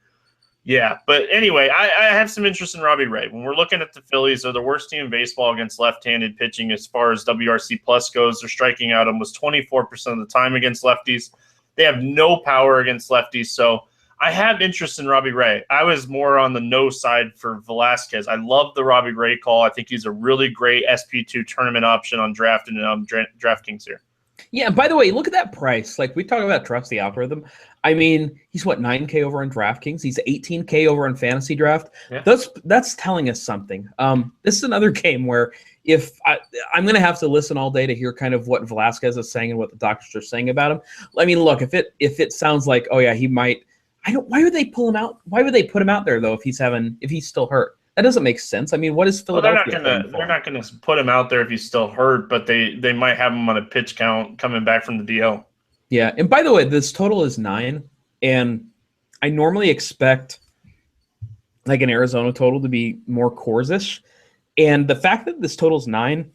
yeah, but anyway, I have some interest in Robbie Ray. When we're looking at the Phillies, they're the worst team in baseball against left-handed pitching as far as WRC plus goes. Their striking out almost 24% of the time against lefties. They have no power against lefties, so I have interest in Robbie Ray. I was more on the no side for Velasquez. I love the Robbie Ray call. I think he's a really great SP2 tournament option on draft and DraftKings here. Yeah, by the way, look at that price. Like, we talk about trust the algorithm. I mean, he's $9K over on DraftKings. He's $18K over on Fantasy Draft. Yeah. That's telling us something. This is another game where I'm going to have to listen all day to hear kind of what Velasquez is saying and what the doctors are saying about him. I mean, look, if it sounds like, oh yeah, he might. Why would they pull him out? Why would they put him out there though if he's still hurt? That doesn't make sense. I mean, what is Philadelphia? They're not gonna put him out there if he's still hurt, but they might have him on a pitch count coming back from the DL. Yeah, and by the way, this total is 9, and I normally expect like an Arizona total to be more Coors-ish, and the fact that this total is 9,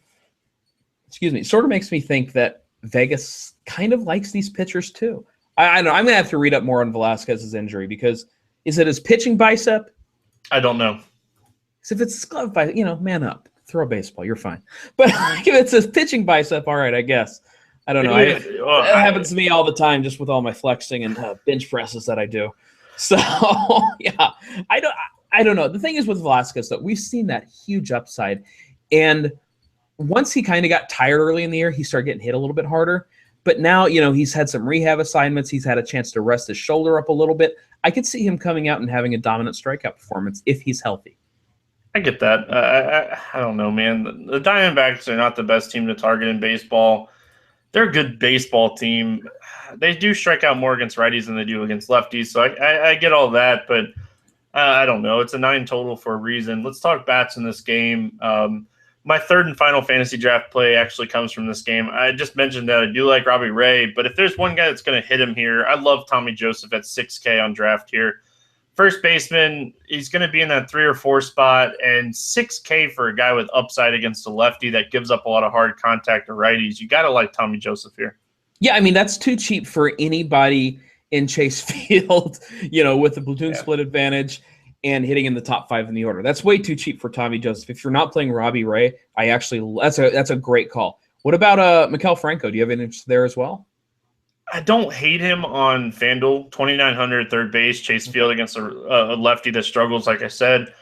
sort of makes me think that Vegas kind of likes these pitchers too. I don't know. I'm going to have to read up more on Velasquez's injury because is it his pitching bicep? I don't know. If it's his glove bicep, man up. Throw a baseball. You're fine. But if it's his pitching bicep, all right, I guess. I don't know. It happens to me all the time just with all my flexing and bench presses that I do. So, yeah, I don't know. The thing is with Velasquez, though, we've seen that huge upside. And once he kind of got tired early in the year, he started getting hit a little bit harder. But now, he's had some rehab assignments. He's had a chance to rest his shoulder up a little bit. I could see him coming out and having a dominant strikeout performance if he's healthy. I get that. I don't know, man. The Diamondbacks are not the best team to target in baseball. They're a good baseball team. They do strike out more against righties than they do against lefties, so I get all that, but I don't know. It's a 9 total for a reason. Let's talk bats in this game. My third and final fantasy draft play actually comes from this game. I just mentioned that I do like Robbie Ray, but if there's one guy that's going to hit him here, I love Tommy Joseph at 6K on draft here. First baseman, he's going to be in that 3 or 4 spot, and 6K for a guy with upside against a lefty that gives up a lot of hard contact to righties. You got to like Tommy Joseph here. Yeah, I mean, that's too cheap for anybody in Chase Field, with the platoon split advantage and hitting in the top 5 in the order. That's way too cheap for Tommy Joseph. If you're not playing Robbie Ray, that's a great call. What about Maikel Franco? Do you have any interest there as well? I don't hate him on FanDuel. 2,900 third base, Chase Field against a lefty that struggles, like I said.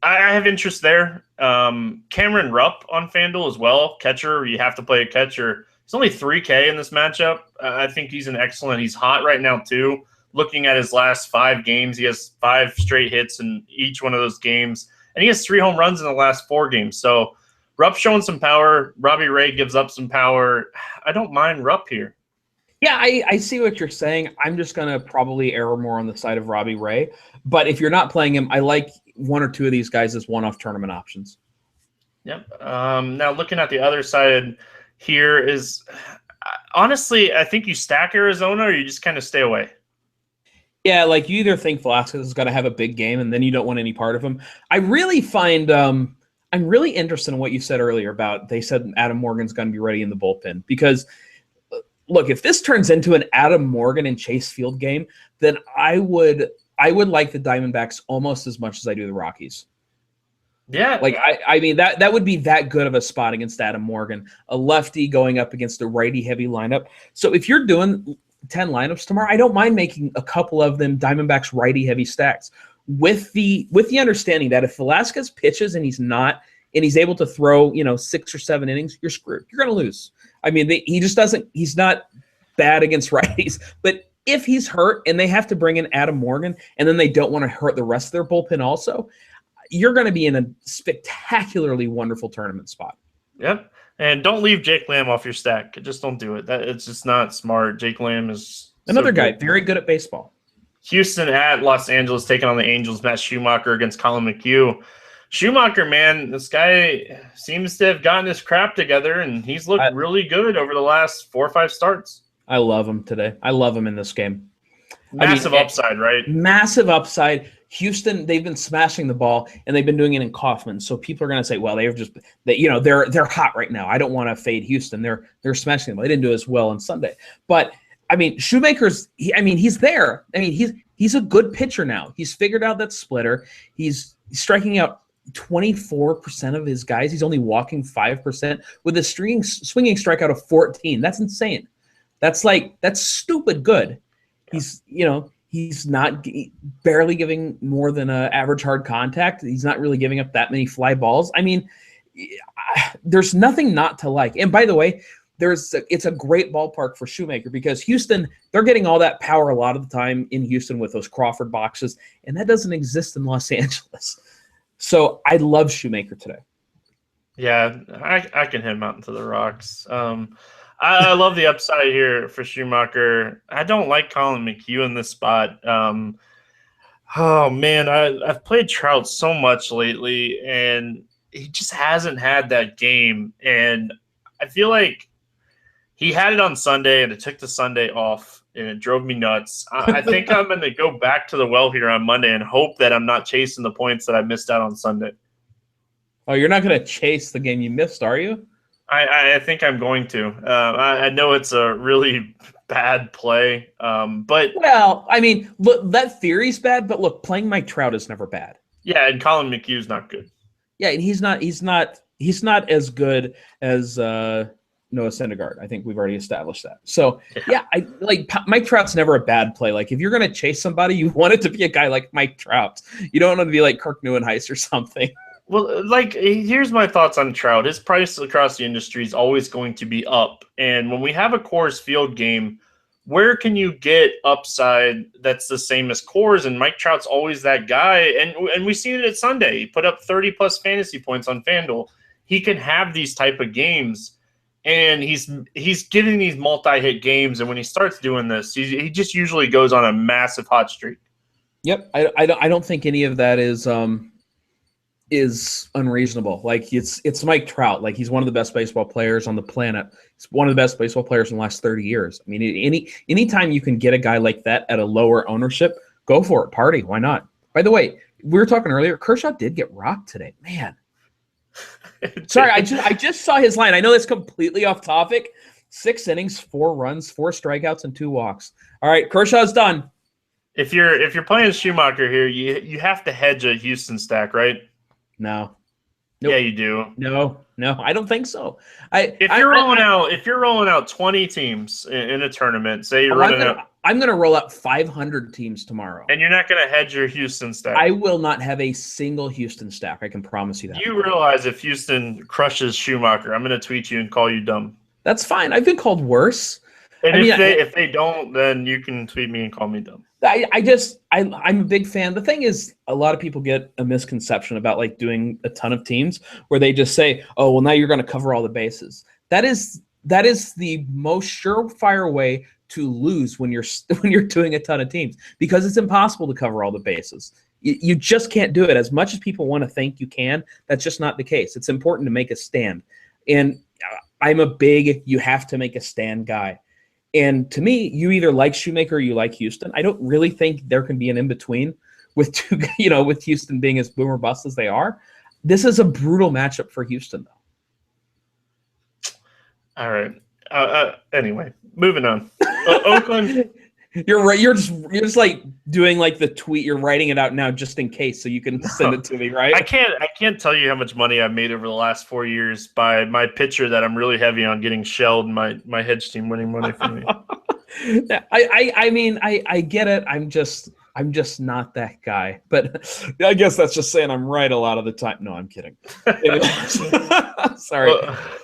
I have interest there. Cameron Rupp on FanDuel as well. Catcher, you have to play a catcher. He's only 3K in this matchup. I think he's he's hot right now too. Looking at his last 5 games, he has 5 straight hits in each one of those games. And he has 3 home runs in the last 4 games. So Rupp's showing some power. Robbie Ray gives up some power. I don't mind Rupp here. Yeah, I see what you're saying. I'm just going to probably err more on the side of Robbie Ray. But if you're not playing him, I like 1 or 2 of these guys as one-off tournament options. Yep. Now looking at the other side here is, honestly, I think you stack Arizona or you just kind of stay away. Yeah, like you either think Velasquez is going to have a big game and then you don't want any part of him. I really find I'm really interested in what you said earlier about they said Adam Morgan's going to be ready in the bullpen because – look, if this turns into an Adam Morgan and Chase Field game, then I would like the Diamondbacks almost as much as I do the Rockies. Yeah. Like I mean that would be that good of a spot against Adam Morgan, a lefty going up against a righty heavy lineup. So if you're doing 10 lineups tomorrow, I don't mind making a couple of them Diamondbacks righty heavy stacks with the understanding that if Velasquez pitches and he's able to throw, 6 or 7 innings, you're screwed. You're going to lose. I mean, he's not bad against righties, but if he's hurt and they have to bring in Adam Morgan and then they don't want to hurt the rest of their bullpen also, you're going to be in a spectacularly wonderful tournament spot. Yep. And don't leave Jake Lamb off your stack. Just don't do it. It's just not smart. Jake Lamb is another guy, very good at baseball. Houston at Los Angeles taking on the Angels. Matt Schumacher against Colin McHugh. Schumacher, man, this guy seems to have gotten his crap together, and he's looked really good over the last 4 or 5 starts. I love him today. I love him in this game. Massive upside, right? Massive upside. Houston, they've been smashing the ball, and they've been doing it in Kauffman. So people are going to say, well, they're hot right now. I don't want to fade Houston. They're smashing the ball. They didn't do as well on Sunday. But, I mean, Shoemaker's he's there. I mean, he's a good pitcher now. He's figured out that splitter. He's striking out 24% of his guys. He's only walking 5% with a swinging strikeout of 14. That's insane. That's stupid good. He's not barely giving more than an average hard contact. He's not really giving up that many fly balls. I mean, there's nothing not to like. And by the way, it's a great ballpark for Shoemaker because Houston, they're getting all that power a lot of the time in Houston with those Crawford boxes, and that doesn't exist in Los Angeles. So I love Shoemaker today. Yeah, I can hit him out into the rocks. I love the upside here for Schumacher. I don't like Colin McHugh in this spot. Oh, man, I've played Trout so much lately, and he just hasn't had that game. And I feel like he had it on Sunday, and it took the Sunday off. And it drove me nuts. I think I'm going to go back to the well here on Monday and hope that I'm not chasing the points that I missed out on Sunday. Oh, you're not going to chase the game you missed, are you? I think I'm going to. I know it's a really bad play, but well, I mean, look, that theory's bad, but look, playing Mike Trout is never bad. Yeah, and Colin McHugh's not good. Yeah, and he's not as good as Noah Syndergaard. I think we've already established that. So yeah, I like Mike Trout's never a bad play. Like if you're going to chase somebody, you want it to be a guy like Mike Trout. You don't want to be like Kirk Neuenhuis or something. Well, like here's my thoughts on Trout. His price across the industry is always going to be up. And when we have a Coors Field game where can you get upside that's the same as Coors? And Mike Trout's always that guy. And we've seen it at Sunday. He put up 30-plus fantasy points on FanDuel. He can have these type of games, and he's getting these multi-hit games. And when he starts doing this, he just usually goes on a massive hot streak. Yep, I don't think any of that is unreasonable. Like it's Mike Trout. Like he's one of the best baseball players on the planet. He's one of the best baseball players in the last 30 years. I mean, anytime you can get a guy like that at a lower ownership, go for it. Party. Why not? By the way, we were talking earlier, Kershaw did get rocked today. Man. Sorry, I just saw his line. I know that's completely off topic. 6 innings, 4 runs, 4 strikeouts, and 2 walks. All right, Kershaw's done. If you're playing Schumacher here, you have to hedge a Houston stack, right? No. Nope. Yeah, you do. No, I don't think so. If you're rolling out 20 teams in a tournament, say you're running out. I'm going to roll out 500 teams tomorrow. And you're not going to hedge your Houston stack. I will not have a single Houston stack. I can promise you that. You realize if Houston crushes Schumacher, I'm going to tweet you and call you dumb. That's fine. I've been called worse. And if they don't, then you can tweet me and call me dumb. I'm a big fan. The thing is, a lot of people get a misconception about like doing a ton of teams where they just say, oh, well, now you're going to cover all the bases. That is the most surefire way to lose when you're doing a ton of teams, because it's impossible to cover all the bases. You just can't do it. As much as people want to think you can, that's just not the case. It's important to make a stand. And I'm a big, you have to make a stand guy. And to me, you either like Shoemaker or you like Houston. I don't really think there can be an in-between with with Houston being as boom or bust as they are. This is a brutal matchup for Houston, though. All right. Anyway, moving on. Oakland. You're right. You're just like doing like the tweet. You're writing it out now just in case, so you can send it to me, right? I can't tell you how much money I've made over the last 4 years by my pitcher that I'm really heavy on getting shelled and my hedge team winning money for me. I mean, I get it. I'm just not that guy. But I guess that's just saying I'm right a lot of the time. No, I'm kidding. Sorry.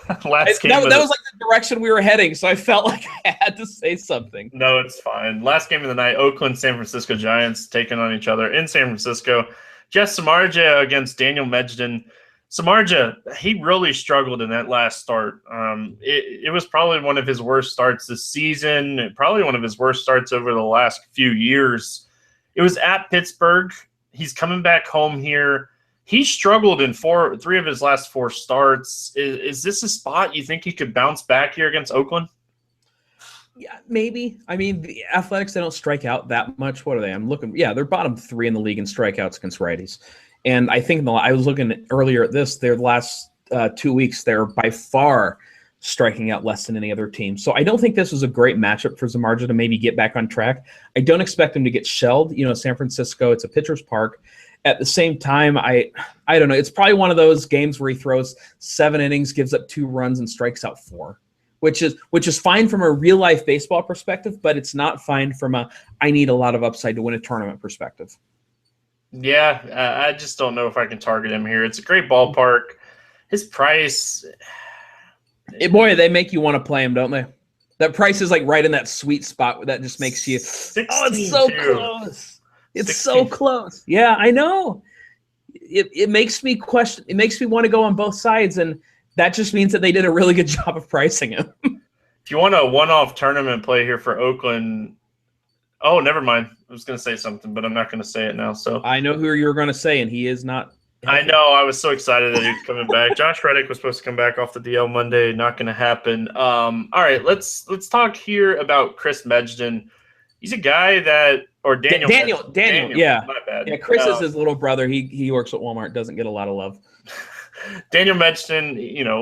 That was like the direction we were heading, so I felt like I had to say something. No, it's fine. Last game of the night, Oakland, San Francisco Giants taking on each other in San Francisco. Jeff Samardzija against Daniel Medjden. Samardzija, he really struggled in that last start. It was probably one of his worst starts this season, probably one of his worst starts over the last few years. It was at Pittsburgh. He's coming back home here. He struggled in 3 of his last 4 starts. Is this a spot you think he could bounce back here against Oakland? Yeah, maybe. I mean, the Athletics, they don't strike out that much. What are they? I'm looking. Yeah, they're bottom 3 in the league in strikeouts against righties. And I think I was looking earlier at this. Their last 2 weeks, they're by far striking out less than any other team. So I don't think this was a great matchup for Samardzija to maybe get back on track. I don't expect him to get shelled. San Francisco, it's a pitcher's park. At the same time, I don't know. It's probably one of those games where he throws 7 innings, gives up 2 runs, and strikes out 4, which is fine from a real life baseball perspective, but it's not fine from I need a lot of upside to win a tournament perspective. Yeah, I just don't know if I can target him here. It's a great ballpark. His price. Boy, they make you want to play him, don't they? That price is like right in that sweet spot that just makes you. Oh, it's so close. It's 16. So close. Yeah, I know. It makes me question. It makes me want to go on both sides, and that just means that they did a really good job of pricing him. If you want a one-off tournament play here for Oakland, oh, never mind. I was going to say something, but I'm not going to say it now. So I know who you're going to say, and he is not. I know. I was so excited that he was coming back. Josh Reddick was supposed to come back off the DL Monday. Not going to happen. All right, let's talk here about Chris Medjden. He's a guy that. Or Daniel, yeah. My bad. Yeah, Chris is his little brother. He works at Walmart, doesn't get a lot of love. Daniel Medjden,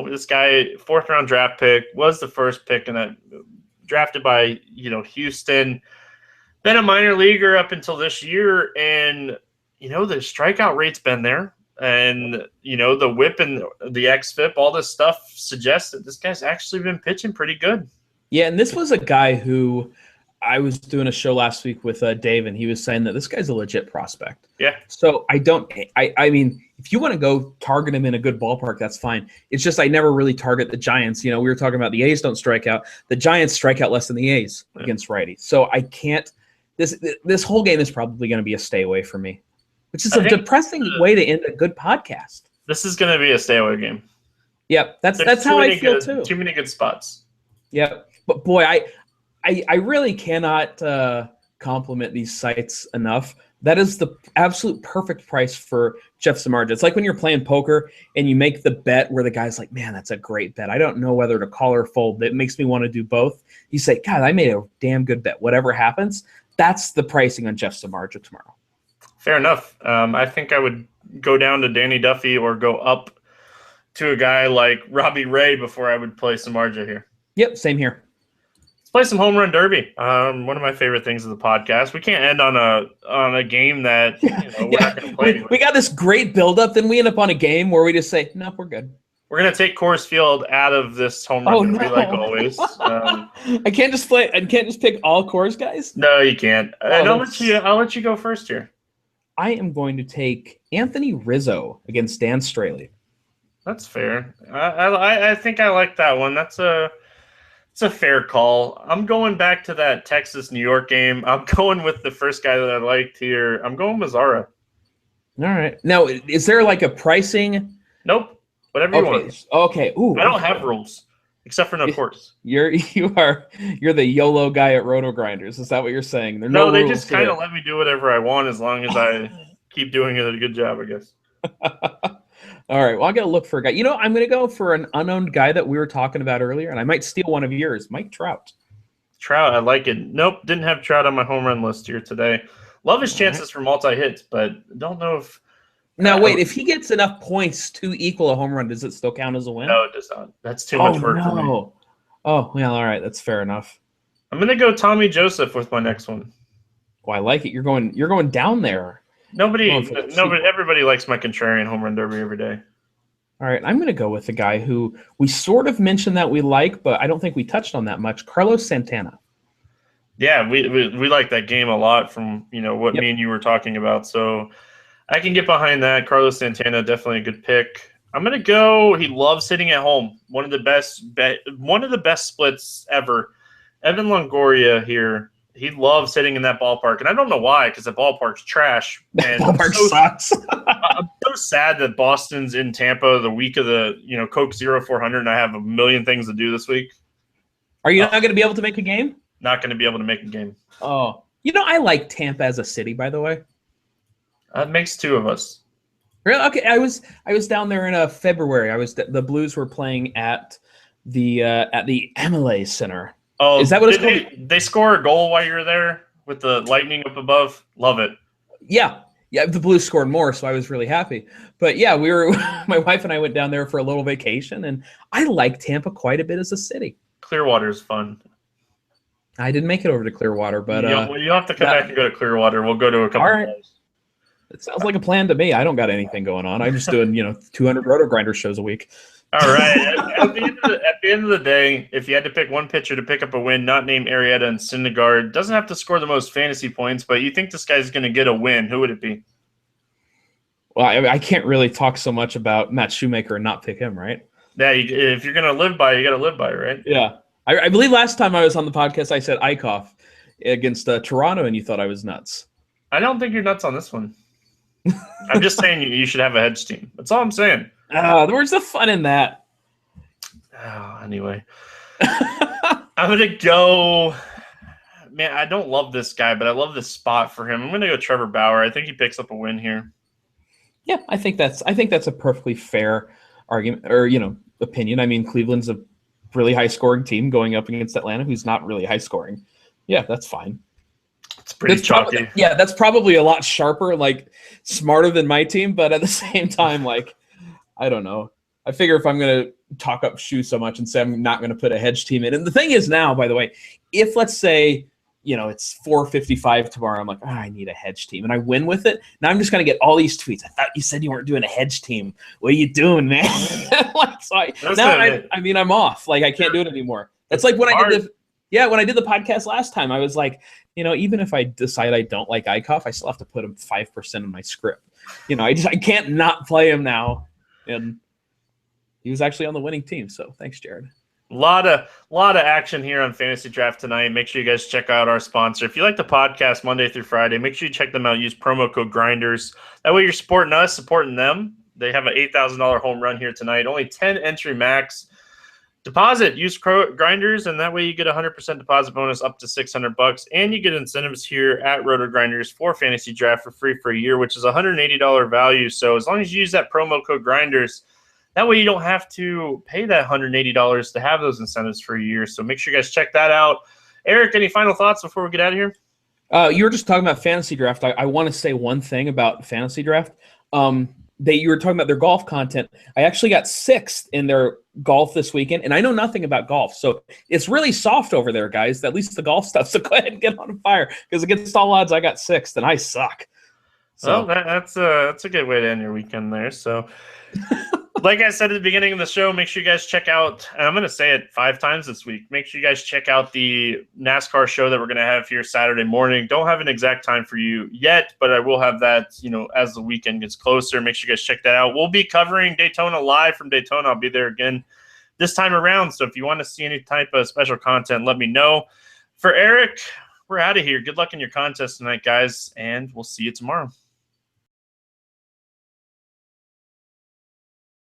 this guy, 4th round draft pick, was the first pick in that, drafted by, Houston. Been a minor leaguer up until this year, and, the strikeout rate's been there. And, the whip and the xFIP, all this stuff suggests that this guy's actually been pitching pretty good. Yeah, and this was a guy who I was doing a show last week with Dave, and he was saying that this guy's a legit prospect. Yeah. So I mean, if you want to go target him in a good ballpark, that's fine. It's just I never really target the Giants. We were talking about the A's don't strike out. The Giants strike out less than the A's against righties. So I can't. This whole game is probably going to be a stay away for me, which is a depressing way to end a good podcast. This is going to be a stay away game. Yep, that's how I feel too. Too many good spots. Yep, but boy, I really cannot compliment these sites enough. That is the absolute perfect price for Jeff Samardzija. It's like when you're playing poker and you make the bet where the guy's like, man, that's a great bet. I don't know whether to call or fold. It makes me want to do both. You say, God, I made a damn good bet. Whatever happens, that's the pricing on Jeff Samardzija tomorrow. Fair enough. I think I would go down to Danny Duffy or go up to a guy like Robbie Ray before I would play Samardzija here. Yep, same here. Let's play some home run derby. One of my favorite things of the podcast. We can't end on a game that we're not going to play. We got this great buildup, then we end up on a game where we just say, no, we're good. We're going to take Coors Field out of this home run derby like always. I can't just pick all Coors guys? No, you can't. And I'll let you go first here. I am going to take Anthony Rizzo against Dan Straley. That's fair. I think I like that one. It's a fair call. I'm going back to that Texas-New York game. I'm going with the first guy that I liked here. I'm going Mazzara. All right. Now, is there like a pricing? Nope. Whatever you want. Okay. Ooh. I don't have rules except for no course. You're the YOLO guy at Roto Grinders. Is that what you're saying? No, they just kind of let me do whatever I want as long as I keep doing it a good job, I guess. All right. Well, I got to look for a guy. I'm going to go for an unowned guy that we were talking about earlier, and I might steal one of yours, Mike Trout. Trout, I like it. Nope, didn't have Trout on my home run list here today. Love his chances for multi-hits, but don't know if... Now, wait, if he gets enough points to equal a home run, does it still count as a win? No, it does not. That's too much work for me. Oh, well, all right. That's fair enough. I'm going to go Tommy Joseph with my next one. Oh, I like it. You're going down there. Everybody likes my contrarian home run derby every day. All right, I'm going to go with the guy who we sort of mentioned that we like, but I don't think we touched on that much, Carlos Santana. Yeah, we like that game a lot from what me and you were talking about, so I can get behind that. Carlos Santana, definitely a good pick. I'm going to go. He loves hitting at home. One of the best splits ever. Evan Longoria here. He loves hitting in that ballpark, and I don't know why, because the ballpark's trash. And ballpark sucks. I'm so sad that Boston's in Tampa the week of the Coke 0400, and I have a million things to do this week. Are you not going to be able to make a game? Not going to be able to make a game. Oh, I like Tampa as a city, by the way. That makes two of us. Really? Okay, I was down there in February. The Blues were playing at the Amalie Center. Oh, is that what it's called? They score a goal while you're there with the lightning up above? Love it. Yeah, the Blues scored more, so I was really happy. But yeah, my wife and I went down there for a little vacation, and I like Tampa quite a bit as a city. Clearwater's fun. I didn't make it over to Clearwater, but you'll have to come back and go to Clearwater. We'll go to a couple of days. It sounds like a plan to me. I don't got anything going on. I'm just doing 200 Roto Grinder shows a week. All right. At the end of the day, if you had to pick one pitcher to pick up a win, not named Arrieta and Syndergaard, doesn't have to score the most fantasy points, but you think this guy's going to get a win, who would it be? Well, I can't really talk so much about Matt Shoemaker and not pick him, right? Yeah, if you're going to live by, you got to live by, right? Yeah. I believe last time I was on the podcast, I said Eichhoff against Toronto, and you thought I was nuts. I don't think you're nuts on this one. I'm just saying you should have a hedge team. That's all I'm saying. Where's the fun in that? Anyway. I'm going to go – man, I don't love this guy, but I love this spot for him. I'm going to go Trevor Bauer. I think he picks up a win here. Yeah, I think that's a perfectly fair argument or, opinion. I mean, Cleveland's a really high-scoring team going up against Atlanta, who's not really high-scoring. Yeah, that's fine. It's pretty chalky. That's probably a lot sharper, smarter than my team, but at the same time, I don't know. I figure if I'm going to talk up Shoe so much and say I'm not going to put a hedge team in. And the thing is now, by the way, if let's say, it's 455 tomorrow, I'm like, I need a hedge team, and I win with it. Now I'm just going to get all these tweets. I thought you said you weren't doing a hedge team. What are you doing, man? I'm off. I can't do it anymore. That's like when I did Yeah, when I did the podcast last time, I was like, even if I decide I don't like Eichhoff, I still have to put him 5% in my script. I can't not play him now. And he was actually on the winning team. So thanks, Jared. A lot of action here on Fantasy Draft tonight. Make sure you guys check out our sponsor. If you like the podcast Monday through Friday, make sure you check them out. Use promo code Grinders. That way you're supporting us, supporting them. They have an $8,000 home run here tonight. Only 10 entry max. Deposit. Use Grinders, and that way you get a 100% deposit bonus up to $600, and you get incentives here at Roto Grinders for Fantasy Draft for free for a year, which is a $180 value. So as long as you use that promo code Grinders, that way you don't have to pay that $180 to have those incentives for a year. So make sure you guys check that out. Eric, any final thoughts before we get out of here? You were just talking about Fantasy Draft. I want to say one thing about Fantasy Draft. You were talking about their golf content. I actually got 6th in their golf this weekend, and I know nothing about golf, so it's really soft over there, guys. At least the golf stuff. So go ahead and get on fire, because against all odds, I got 6th, and I suck. So well, that's a good way to end your weekend there. So, like I said at the beginning of the show, make sure you guys check out, and I'm going to say it 5 times this week, make sure you guys check out the NASCAR show that we're going to have here Saturday morning. Don't have an exact time for you yet, but I will have that, as the weekend gets closer. Make sure you guys check that out. We'll be covering Daytona live from Daytona. I'll be there again this time around. So if you want to see any type of special content, let me know. For Eric, we're out of here. Good luck in your contest tonight, guys, and we'll see you tomorrow.